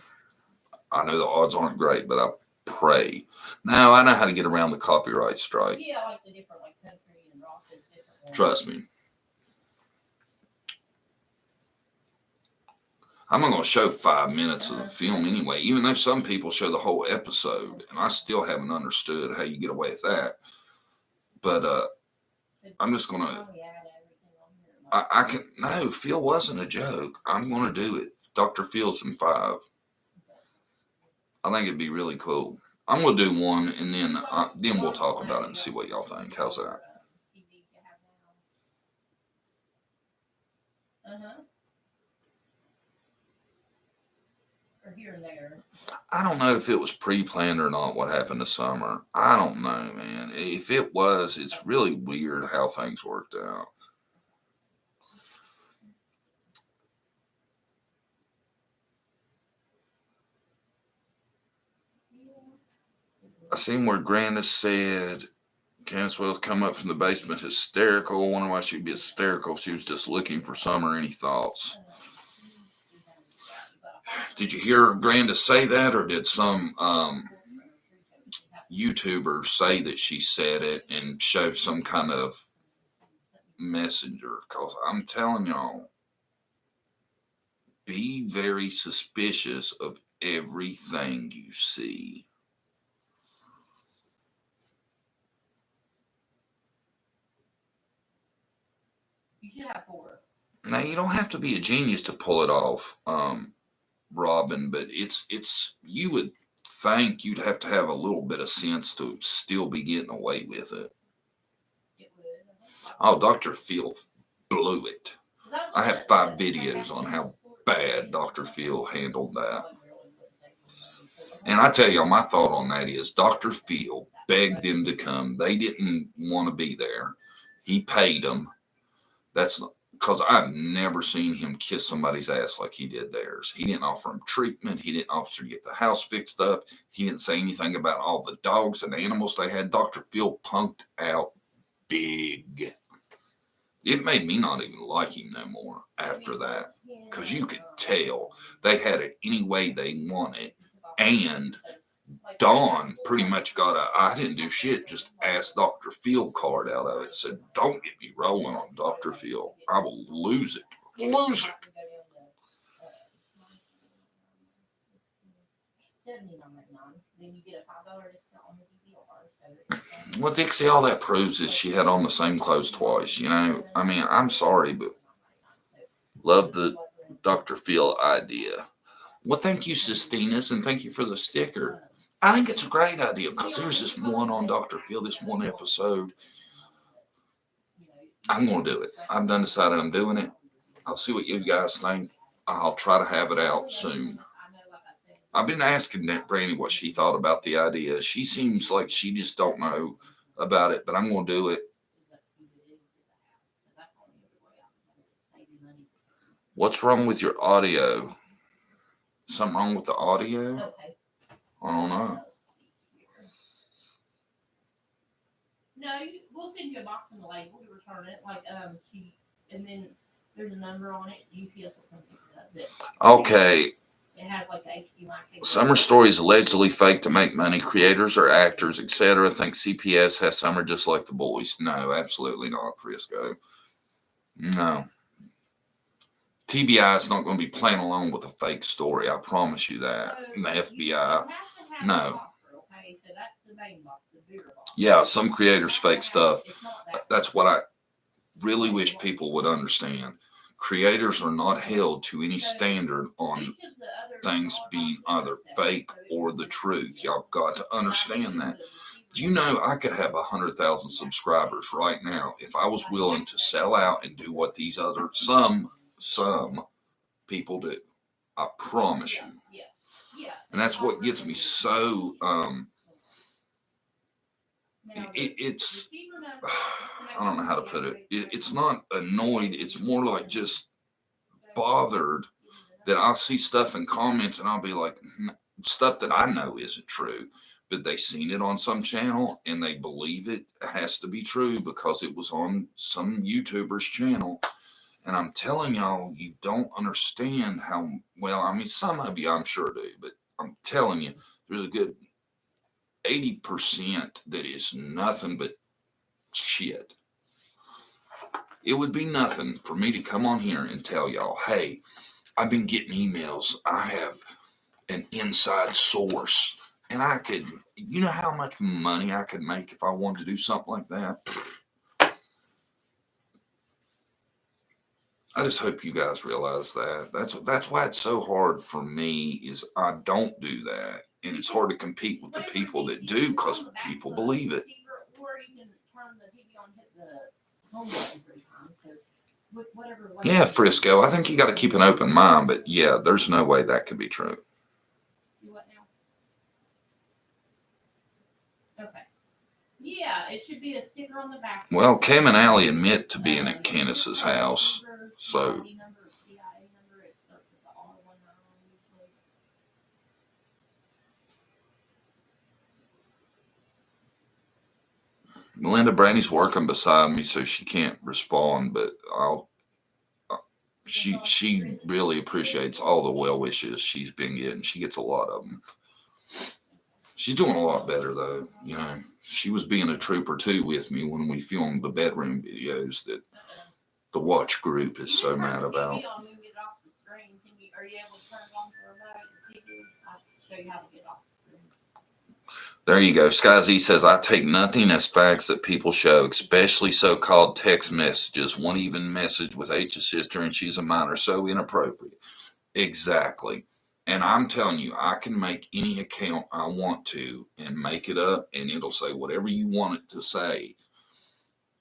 I know the odds aren't great, but I pray. Now I know how to get around the copyright strike. Yeah, like the different like country and rock is different. Trust me. I'm not going to show 5 minutes of the film anyway, even though some people show the whole episode, and I still haven't understood how you get away with that. But I'm just going to. I can. No, Phil wasn't a joke. I'm going to do it. Dr. Phil's in 5. I think it'd be really cool. I'm going to do one, and then we'll talk about it and see what y'all think. How's that? Or here and there. I don't know if it was pre-planned or not what happened to Summer. I don't know, man. If it was, it's really weird how things worked out. I seen where Grandis said Candace Wells come up from the basement hysterical. Wonder why she'd be hysterical. She was just looking for Summer. Any thoughts? Did you hear Grandis say that, or did some YouTuber say that she said it and show some kind of messenger? Because I'm telling y'all, be very suspicious of everything you see. You should have 4. Now, you don't have to be a genius to pull it off, Robin, but it's you would think you'd have to have a little bit of sense to still be getting away with it. Oh, Dr. Phil blew it. I have 5 videos on how bad Dr. Phil handled that. And I tell y'all, my thought on that is Dr. Phil begged them to come. They didn't want to be there. He paid them. That's because I've never seen him kiss somebody's ass like he did theirs. He didn't offer them treatment. He didn't offer to get the house fixed up. He didn't say anything about all the dogs and animals they had. Dr. Phil punked out big. It made me not even like him no more after that, because you could tell they had it any way they wanted. And Dawn pretty much got a I didn't do shit, just asked Dr. Phil card out of it. Said, don't get me rolling on Dr. Phil. I will lose it. Lose it. Well, Dixie, all that proves is she had on the same clothes twice. I mean, I'm sorry, but love the Dr. Phil idea. Well, thank you, Sistinas, and thank you for the sticker. I think it's a great idea because there's this one on Dr. Phil, this one episode. I'm going to do it. I've done decided I'm doing it. I'll see what you guys think. I'll try to have it out soon. I've been asking Brandy what she thought about the idea. She seems like she just don't know about it, but I'm going to do it. What's wrong with your audio? Something wrong with the audio? I don't know. No, we'll send you a box and a label to return it. And then there's a number on it. UPS will come pick it up. Okay. It has like the HDMI cable. Summer story is allegedly fake to make money. Creators or actors, etc. think CPS has Summer just like the boys. No, absolutely not, Frisco. No. TBI is not going to be playing along with a fake story. I promise you that. And the FBI. No. Yeah, some creators fake stuff. That's what I really wish people would understand. creators are not held to any standard on things being either fake or the truth. Y'all got to understand that. Do you know I could have 100,000 subscribers right now if I was willing to sell out and do what these other some people do. I promise you. And that's what gets me so it's I don't know how to put it. It's not annoyed. It's more like just bothered that I'll see stuff in comments and I'll be like, stuff that I know isn't true, but they seen it on some channel and they believe it has to be true because it was on some YouTuber's channel. And I'm telling y'all, you don't understand how well, I mean, some of you I'm sure do, but I'm telling you, there's a good 80% that is nothing but shit. It would be nothing for me to come on here and tell y'all, hey, I've been getting emails. I have an inside source. And I could, you know how much money I could make if I wanted to do something like that? I just hope you guys realize that. That's why it's so hard for me is I don't do that. And it's hard to compete with the people that do because people believe it. Yeah, Frisco. I think you got to keep an open mind, but yeah, there's no way that could be true. Yeah, it should be a sticker on the back. Well, Cam and Allie admit to being at Candace's house, so. Melinda Brandy's working beside me, so she can't respond, but she really appreciates all the well wishes she's been getting. She gets a lot of them. She's doing a lot better though. You know, she was being a trooper too with me when we filmed the bedroom videos that the watch group is so mad about. Are you able to turn it on for a remote and TV? I'll show you how to get off. There you go. Sky Z says, I take nothing as facts that people show, especially so-called text messages. One even message with H's sister and she's a minor. So inappropriate. Exactly. And I'm telling you, I can make any account I want to and make it up and it'll say whatever you want it to say.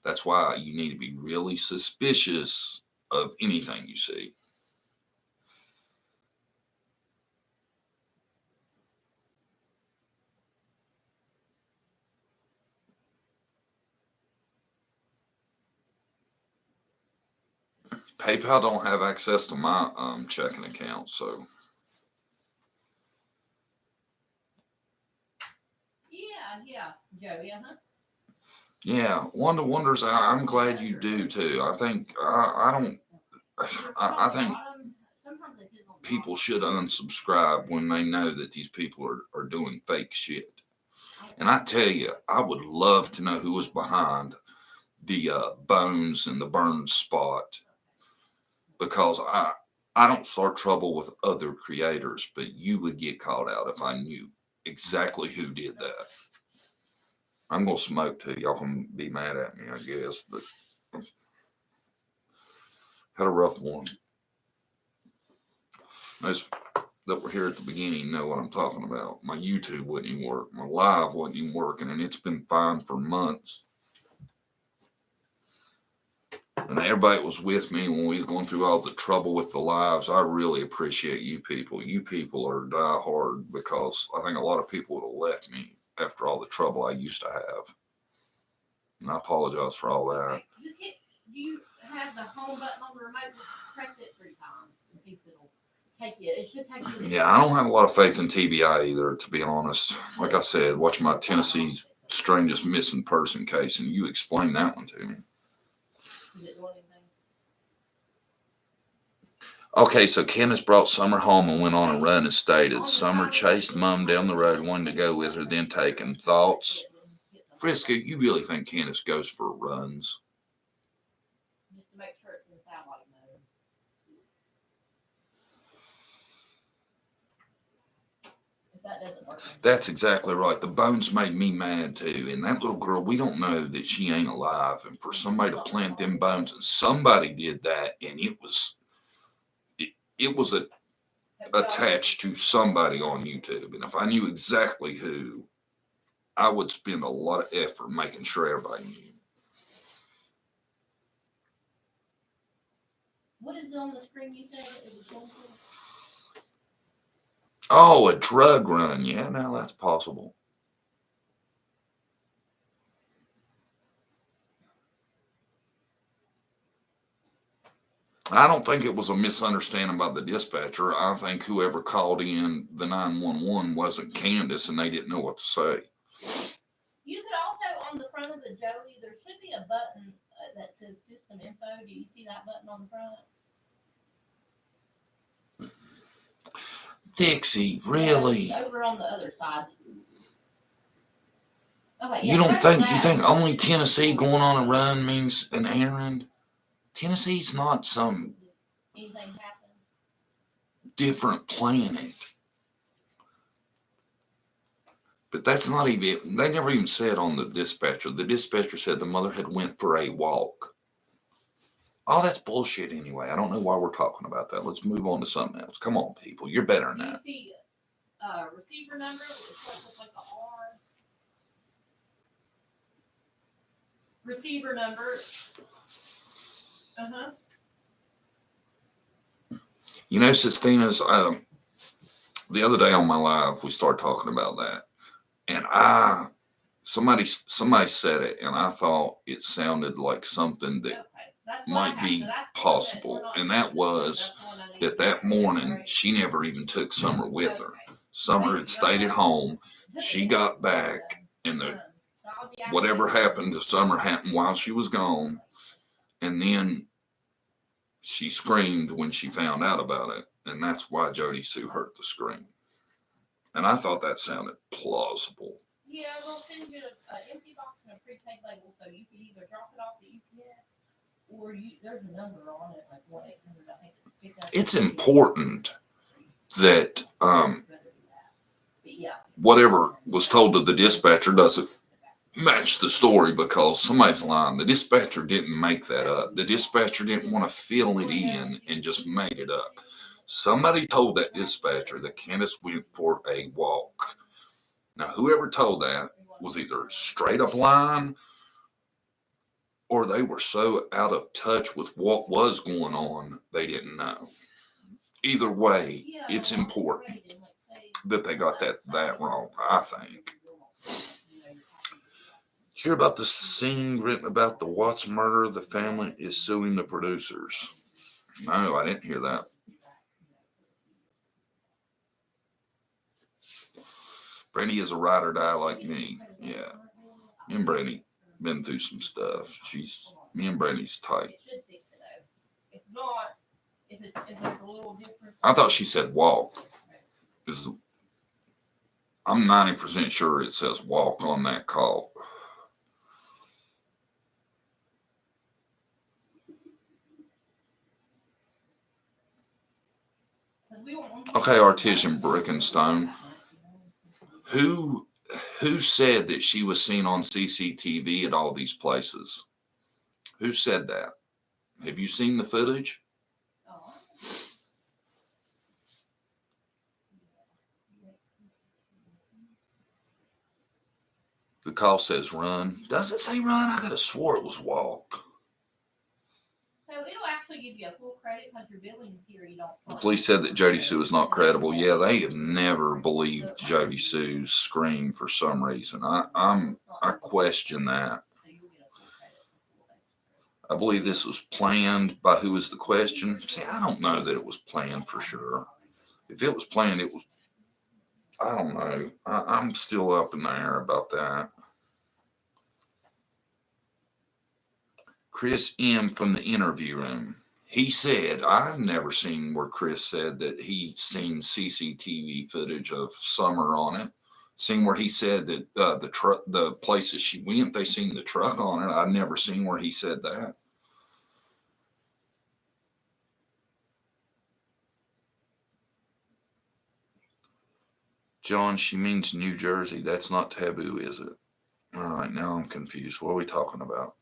That's why you need to be really suspicious of anything you see. PayPal don't have access to my checking account, so. Yeah, Joey, Yeah, Wanda wonders. I'm glad you do too. I think I think people should unsubscribe when they know that these people are doing fake shit. And I tell you, I would love to know who was behind the bones and the burn spot, because I don't start trouble with other creators, but you would get called out if I knew exactly who did that. I'm gonna smoke too. Y'all can be mad at me, I guess, but had a rough one. Those that were here at the beginning know what I'm talking about. My YouTube wouldn't even work. My live wasn't even working, and it's been fine for months. And everybody was with me when we was going through all the trouble with the lives. I really appreciate you people. You people are die hard, because I think a lot of people would have left me after all the trouble I used to have. And I apologize for all that. Just hit, do you have the home button on the remote? Press it 3 times and see if it'll take you. It should take you. Yeah, I don't have a lot of faith in TBI either, to be honest. Like I said, watch my Tennessee's strangest missing person case, and you explain that one to me. Okay, so Candace brought Summer home and went on a run and stated. Summer chased Mom down the road, wanted to go with her, then taken. Thoughts? Frisco, you really think Candace goes for runs? Just to make sure it's in satellite mode. that doesn't work. That's exactly right. The bones made me mad too. And that little girl, we don't know that she ain't alive. And for somebody to plant them bones, and somebody did that, and it was attached to somebody on YouTube. And if I knew exactly who, I would spend a lot of effort making sure everybody knew. What is it on the screen you said it was going to? Oh, a drug run. Yeah, now that's possible. I don't think it was a misunderstanding by the dispatcher. I think whoever called in the 911 wasn't Candace and they didn't know what to say. You could also, on the front of the Jody, there should be a button that says system info. Do you see that button on the front? Dixie, really? It's over on the other side. Okay, You think only Tennessee going on a run means an errand? Tennessee's not some different planet. But that's not even, they never even said on the dispatcher. The dispatcher said the mother had went for a walk. Oh, that's bullshit anyway. I don't know why we're talking about that. Let's move on to something else. Come on, people. You're better than that. You see receiver number? It's like an R. Receiver number. Uh-huh. You know, Sistina's, the other day on my live, we started talking about that. And somebody said it, and I thought it sounded like something that might be possible. And that was that morning, she never even took Summer with her. Summer had stayed at home. She got back, and whatever happened to Summer happened while she was gone. And then she screamed when she found out about it. And that's why Jody Sue heard the scream. And I thought that sounded plausible. Yeah, they'll send you an empty box and a prepaid label, so you can either drop it off the UPS or there's a number on it, like 1-800, I think. It's important that whatever was told to the dispatcher doesn't match the story, because somebody's lying. The dispatcher didn't make that up. The dispatcher didn't want to fill it in and just made it up. Somebody told that dispatcher that Candace went for a walk. Now, whoever told that was either straight up lying, or they were so out of touch with what was going on, they didn't know. Either way, it's important that they got that wrong, I think. Hear about the scene written about the Watts murder? The family is suing the producers. No, I didn't hear that. Brandy is a ride or die like me. Yeah. Me and Brandy been through some stuff. Me and Brandy's tight. I thought she said walk. I'm 90% sure it says walk on that call. Okay, Artisan Brick and Stone. Who said that she was seen on CCTV at all these places? Who said that? Have you seen the footage? The call says run. Does it say run? I could have swore it was walk. So it'll actually give you a full credit because your billing period don't. The police said that Jody Sue is not credible. Yeah, they have never believed Jody Sue's scream for some reason. I question that. I believe this was planned by who was the question. See, I don't know that it was planned for sure. If it was planned, it was, I don't know. I'm still up in the air about that. Chris M. from the interview room. He said, I've never seen where Chris said that he'd seen CCTV footage of Summer on it. Seen where he said that the places she went, they seen the truck on it. I've never seen where he said that. John, she means New Jersey. That's not taboo, is it? All right, now I'm confused. What are we talking about?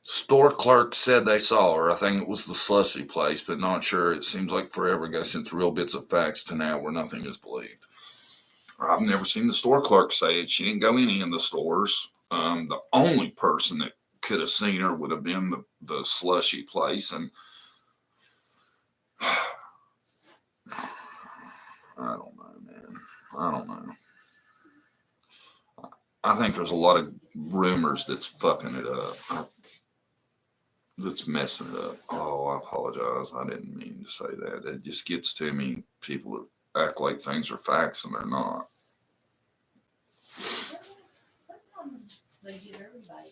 Store clerk said they saw her. I think it was the slushy place, but not sure. It seems like forever ago since real bits of facts to now where nothing is believed. I've never seen the store clerk say it. She didn't go in any of the stores. The only person that could have seen her would have been the slushy place. And I don't know, man. I don't know. I think there's a lot of rumors that's fucking it up. That's messing it up. Oh, I apologize. I didn't mean to say that. It just gets to me. People act like things are facts and they're not. Sometimes they give everybody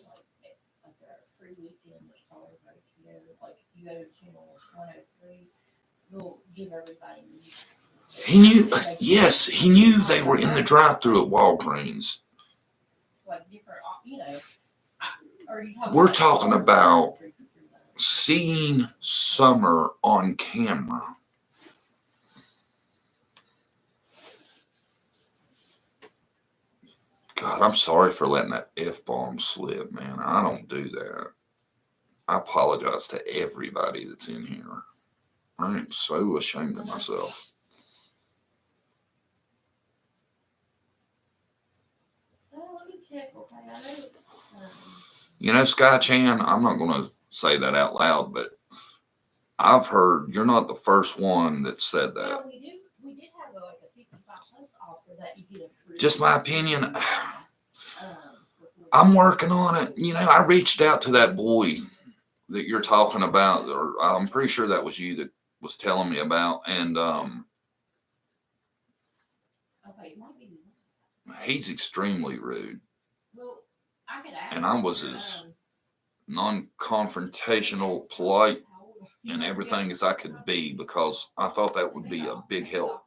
like a free weekend or something right together. Like if you go to channel 103, they'll give everybody. He knew, yes, he knew they were in the drive-through at Walgreens. Like different, or you talking We're talking about seeing Summer on camera. God, I'm sorry for letting that F-bomb slip, man. I don't do that. I apologize to everybody that's in here. I am so ashamed of myself. Let me check, okay? I know. You know, Sky Chan, I'm not going to say that out loud, but I've heard you're not the first one that said that. Well, we did have like a 55+ offer that you get a free. Just my opinion. I'm working on it. You know, I reached out to that boy that you're talking about, or I'm pretty sure that was you that was telling me about, and he's extremely rude. Well, I could ask. And I was as non-confrontational, polite, and everything as I could be because I thought that would be a big help.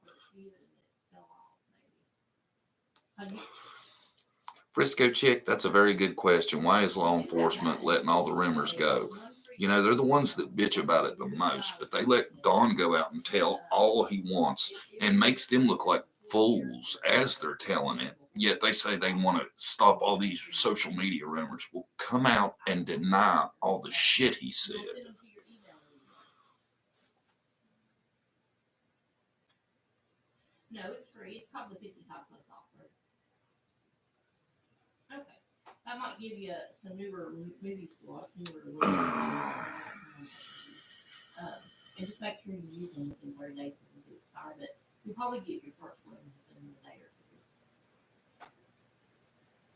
Frisco Chick, that's a very good question. Why is law enforcement letting all the rumors go? You know, they're the ones that bitch about it the most, but they let Don go out and tell all he wants and makes them look like fools as they're telling it. Yet they say they want to stop all these social media rumors. Well, come out and deny all the shit he said. No, it's free. It's called the 55+ offer. Okay. That might give you some newer movie slots, and just make sure you use them within 30 days of the expire. But you'll probably get your first one within a day or two.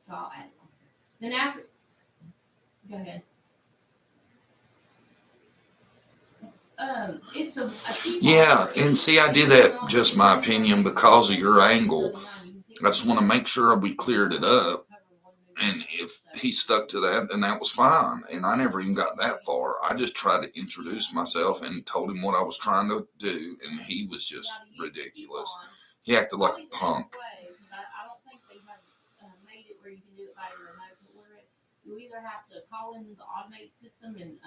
So I'll add it on here. Then after, go ahead. It's a yeah, and see, I did that, just my opinion, because of your angle. I just want to make sure we cleared it up. And if he stuck to that, then that was fine. And I never even got that far. I just tried to introduce myself and told him what I was trying to do. And he was just ridiculous. He acted like a punk. I don't think they have made it where you can do it by your remote. You either have to call in the automated system and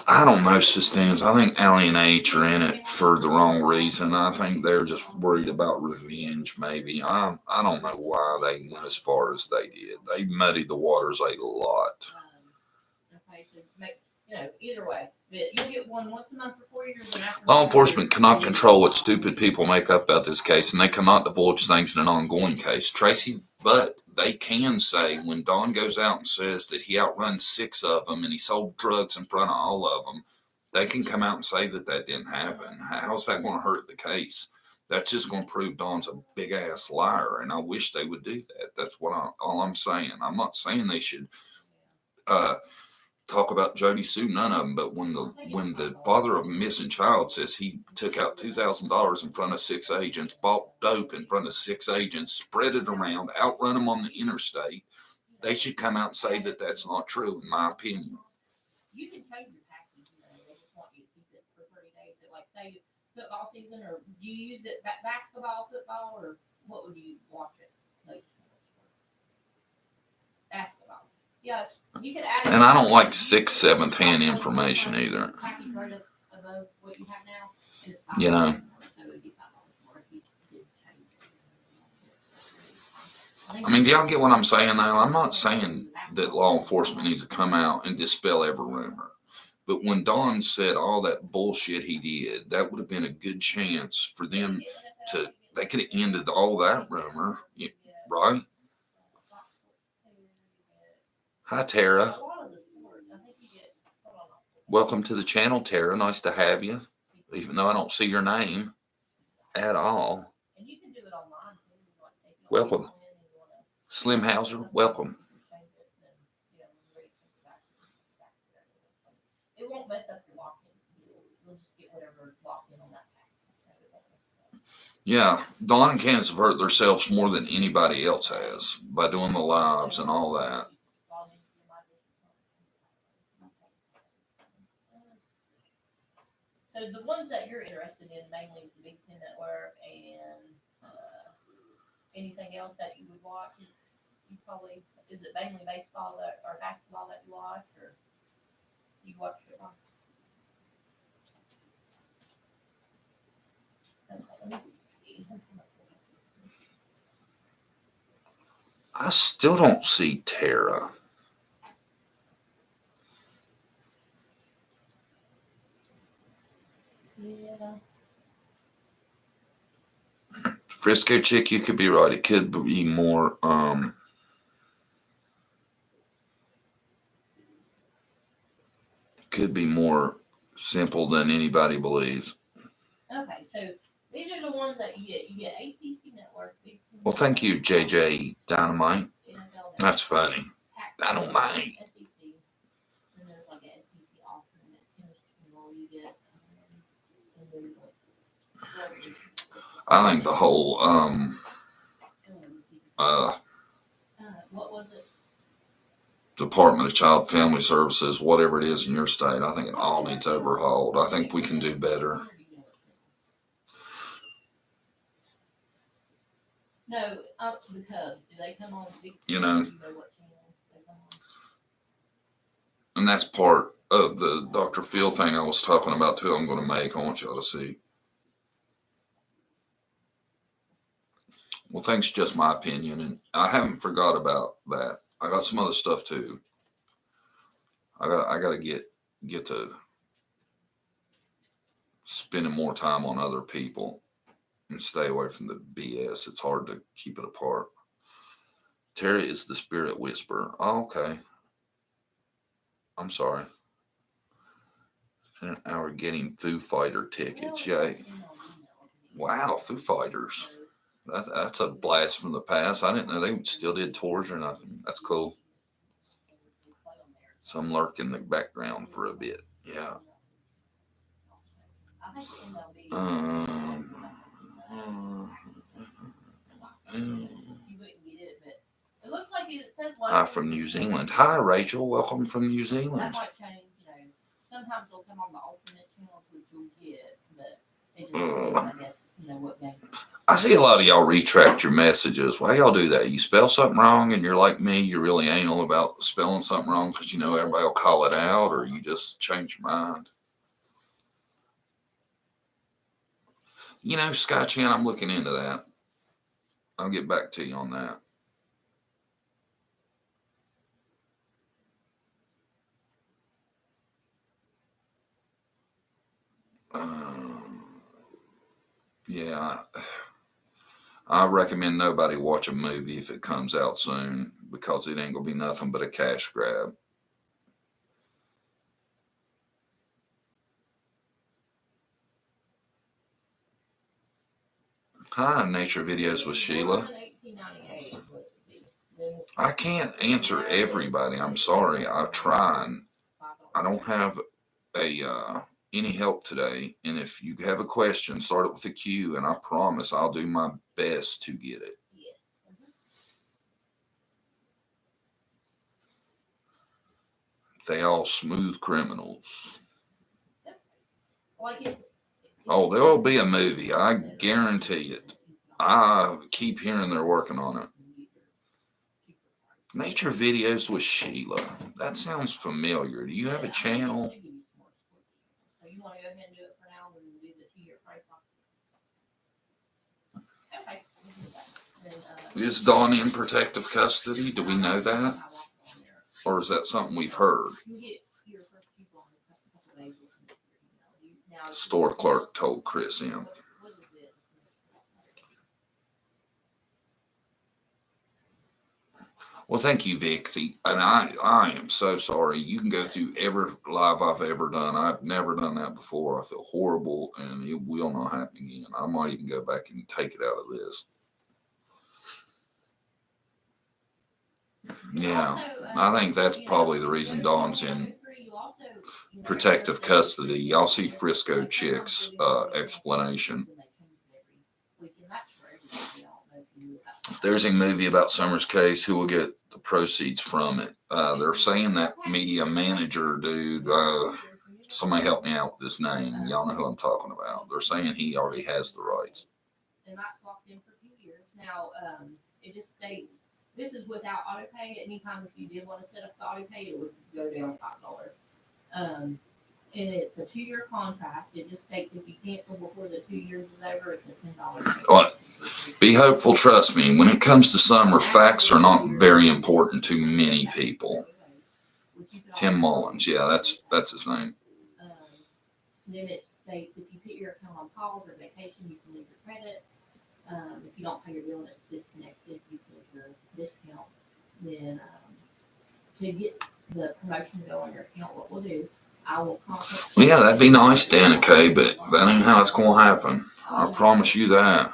I don't know such things. I think Allie and H are in it for the wrong reason. I think they're just worried about revenge, maybe. I don't know why they went as far as they did. They muddied the waters a lot. Okay, so either way. But you'll get one once a month for 4 years. Law enforcement cannot control what stupid people make up about this case, and they cannot divulge things in an ongoing case. Tracy, but they can say when Don goes out and says that he outrun 6 of them and he sold drugs in front of all of them, they can come out and say that that didn't happen. How's that going to hurt the case? That's just going to prove Don's a big ass liar, and I wish they would do that. That's all I'm saying. I'm not saying they should talk about Jody Sue, none of them. But when the father of a missing child says he took out $2,000 in front of 6 agents, bought dope in front of 6 agents, spread it around, outrun them on the interstate, they should come out and say that that's not true, in my opinion. You can change your package. They just want you to keep it for 30 days. So, like, say football season, or do you use it basketball, football, or what would you watch it? Basketball. Yes. You could add. And I don't like 6th, 7th hand information either. Package right above what you have now, and it's You know. $5 more, so it'd be $5 more if you did change it. I mean, do y'all get what I'm saying though? I'm not saying that law enforcement needs to come out and dispel every rumor. But when Don said all that bullshit he did, that would have been a good chance for them to, they could have ended all that rumor, right? Hi, Tara. Welcome to the channel, Tara. Nice to have you, even though I don't see your name at all. Welcome. Slim Hauser, welcome. It won't mess up your lock-in. You'll just get whatever lock-in on that package. Yeah, Dawn and Candace have hurt themselves more than anybody else has by doing the lives and all that. So the ones that you're interested in mainly is the Big Ten Network and anything else that you would watch. You probably, is it mainly baseball that or basketball that you watch, or you watch football? I still don't see Tara. Yeah. Frisco chick, you could be right. It could be more simple than anybody believes. Okay, so these are the ones that you get. You get ACC Network. Well, thank you, JJ Dynamite. That's funny. Dynamite. And there's like an SEC alternate tennis channel you get. I think the whole what was it? Department of Child Family Services, whatever it is in your state, I think it all needs overhauled. I think we can do better. No, because do they come on? You know, and that's part of the Dr. Phil thing I was talking about too. I'm going to make. I want y'all to see. Well, thanks. Just my opinion, and I haven't forgot about that. I got some other stuff too. I got to get to spending more time on other people and stay away from the BS. It's hard to keep it apart. Terry is the spirit whisperer. Oh, okay. I'm sorry. An hour getting Foo Fighter tickets. Yay. Wow, Foo Fighters. That's a blast from the past. I didn't know they still did tours or nothing. That's cool. Some lurk in the background for a bit. Yeah. Hi from New Zealand. Hi, Rachel. Welcome from New Zealand. Sometimes they'll come on the alternate channels, which you'll get, but it just I guess, what game. I see a lot of y'all retract your messages. Why y'all do that? You spell something wrong and you're like me, you're really anal about spelling something wrong because you know everybody will call it out, or you just change your mind. You know, Sky Chan, I'm looking into that. I'll get back to you on that. Yeah, I recommend nobody watch a movie if it comes out soon because it ain't gonna be nothing but a cash grab. Hi, Nature Videos with Sheila. I can't answer everybody. I'm sorry. I've tried. I don't have any help today. And if you have a question, start it with a Q, and I promise I'll do my best to get it. They all smooth criminals. Oh, there will be a movie. I guarantee it. I keep hearing they're working on it. Nature videos with Sheila. That sounds familiar. Do you have a channel? So you want to go ahead and do it for now and do the 2-year price on? Okay. Is Dawn in protective custody? Do we know that? Or is that something we've heard? Store clerk told Chris M. Well, thank you, Vixie. And I am so sorry. You can go through every live I've ever done. I've never done that before. I feel horrible, and it will not happen again. I might even go back and take it out of this. Yeah, I think that's probably the reason Dawn's in protective custody. Y'all see Frisco Chick's explanation. There's a movie about Summer's case. Who will get the proceeds from it? They're saying that media manager dude, somebody help me out with his name. Y'all know who I'm talking about. They're saying he already has the rights. And that's locked in for 2 years. Now, it just states, this is without auto pay. Anytime if you did want to set up the auto pay, it would go down $5. And it's a 2-year contract. It just states if you cancel before the 2 years is over, it's a $10. Well, be hopeful. Trust me. When it comes to Summer, facts are not very important to many people. Tim Mullins, yeah, that's his name. Then it states if you put your account on pause or vacation, you can lose your credit. If you don't pay your bill and it's disconnected, you lose your discount. Then to get the promotion to go on your account, what we'll do, I will contact. Yeah, that'd be nice, Danica, but that ain't how it's gonna happen. I promise you that.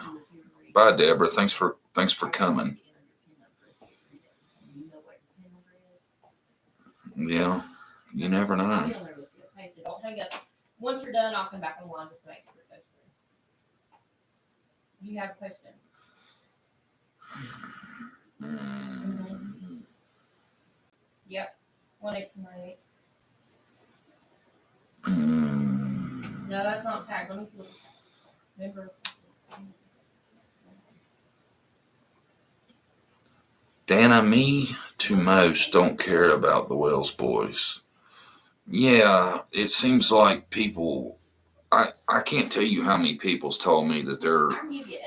Bye, Deborah. Thanks for coming. Yeah, you never know. Don't hang up. Once you're done, I'll come back on the line just to make sure it goes through. You have a question? Yep. 1898. No, that's not tagged. Let me see. Remember. Dana, me to most don't care about the Wells boys. Yeah, it seems like people. I can't tell you how many people's told me that they're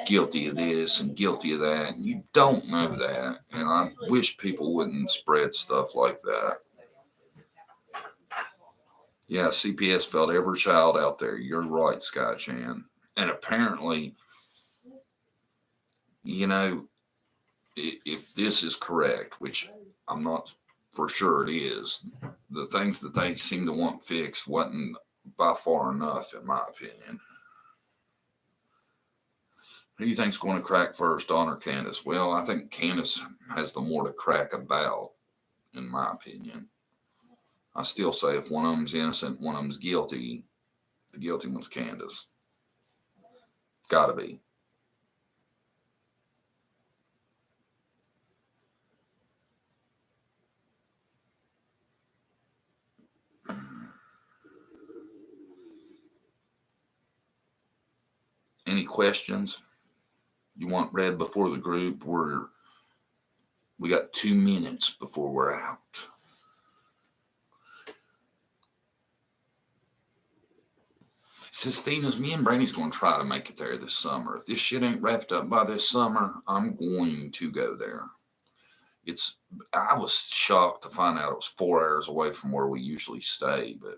guilty of this and guilty of that. And you don't know that. And I wish people wouldn't spread stuff like that. Yeah, CPS failed every child out there. You're right, Scott Chan. And apparently, you know, if this is correct, which I'm not for sure it is, the things that they seem to want fixed wasn't by far enough, in my opinion. Who do you think's going to crack first, Dawn or Candace? Well, I think Candace has the more to crack about, in my opinion. I still say if one of them's innocent, one of them's guilty, the guilty one's Candace. Gotta be. Any questions you want read before the group? We got 2 minutes before we're out. Sistina's, me and Brandy's going to try to make it there this summer. If this shit ain't wrapped up by this summer, I'm going to go there. I was shocked to find out it was 4 hours away from where we usually stay, but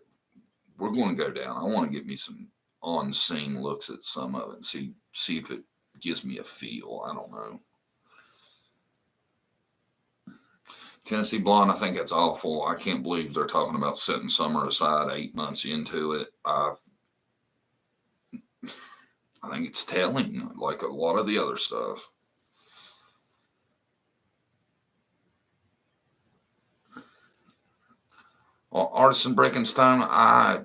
we're going to go down. I want to get me some on-scene looks at some of it and see if it gives me a feel. I don't know. Tennessee Blonde, I think that's awful. I can't believe they're talking about setting summer aside 8 months into it. I think it's telling, like a lot of the other stuff. Well, Artisan Brickenstone, I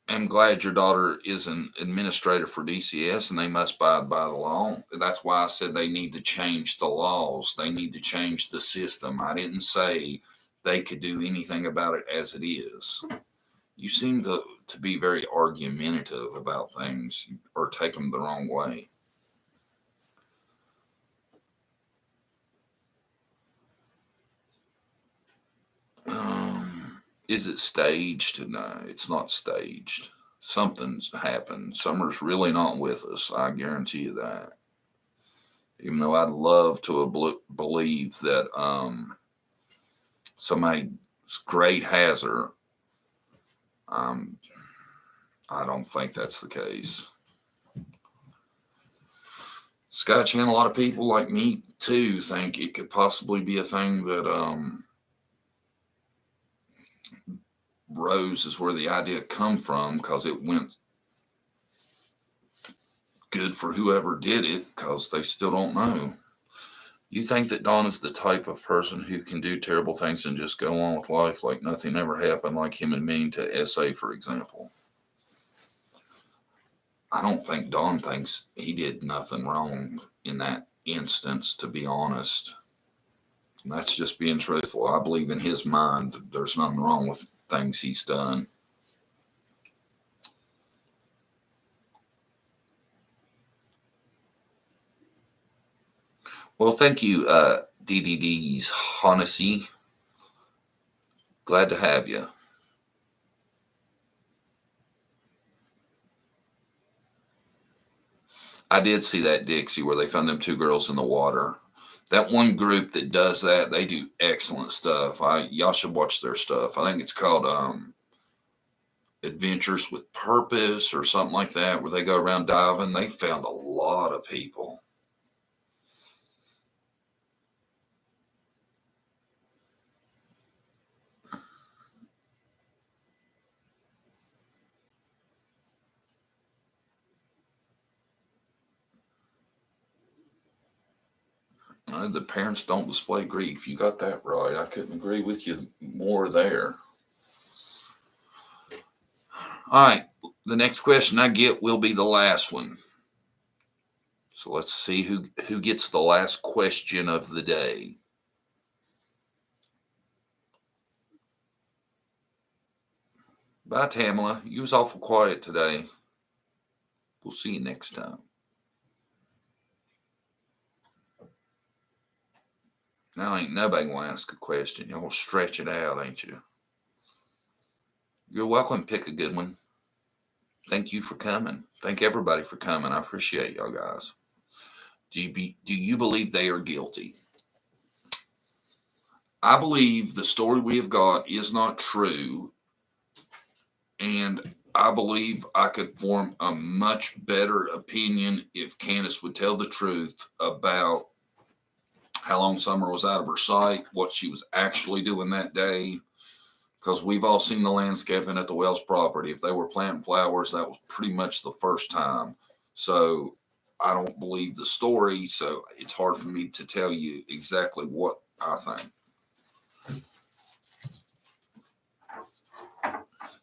am glad your daughter is an administrator for DCS and they must abide by the law. That's why I said they need to change the laws. They need to change the system. I didn't say they could do anything about it as it is. You seem to be very argumentative about things or take them the wrong way. Is it staged? No, it's not staged. Something's happened. Summer's really not with us. I guarantee you that. Even though I'd love to believe that somebody's great has her, um, I don't think that's the case. Sky Channel, a lot of people like me too think it could possibly be a thing that Rose is where the idea come from, because it went good for whoever did it, because they still don't know. You think that Dawn is the type of person who can do terrible things and just go on with life like nothing ever happened, like him admitting to SA, for example? I don't think Dawn thinks he did nothing wrong in that instance, to be honest. And that's just being truthful. I believe in his mind there's nothing wrong with things he's done. Well, thank you, DDD's Honesty. Glad to have you. I did see that, Dixie, where they found them two girls in the water. That one group that does that, they do excellent stuff. Y'all should watch their stuff. I think it's called Adventures with Purpose or something like that, where they go around diving. They found a lot of people. The parents don't display grief. You got that right. I couldn't agree with you more there. All right. The next question I get will be the last one. So let's see who gets the last question of the day. Bye, Tamala. You was awful quiet today. We'll see you next time. Now ain't nobody gonna ask a question. You're gonna stretch it out, ain't you? You're welcome. Pick a good one. Thank you for coming. Thank everybody for coming. I appreciate y'all guys. Do you believe they are guilty? I believe the story we have got is not true, and I believe I could form a much better opinion if Candace would tell the truth about how long Summer was out of her sight, what she was actually doing that day. Because we've all seen the landscaping at the Wells property. If they were planting flowers, that was pretty much the first time. So I don't believe the story, so it's hard for me to tell you exactly what I think.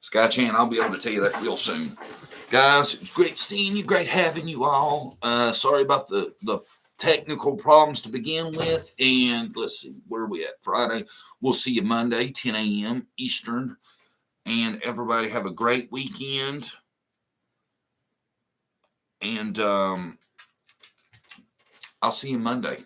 Sky Chan, I'll be able to tell you that real soon. Guys, it was great seeing you, great having you all. Sorry about the technical problems to begin with. And let's see, where are we at? Friday. We'll see you Monday, 10 a.m. Eastern. And everybody have a great weekend. And I'll see you Monday.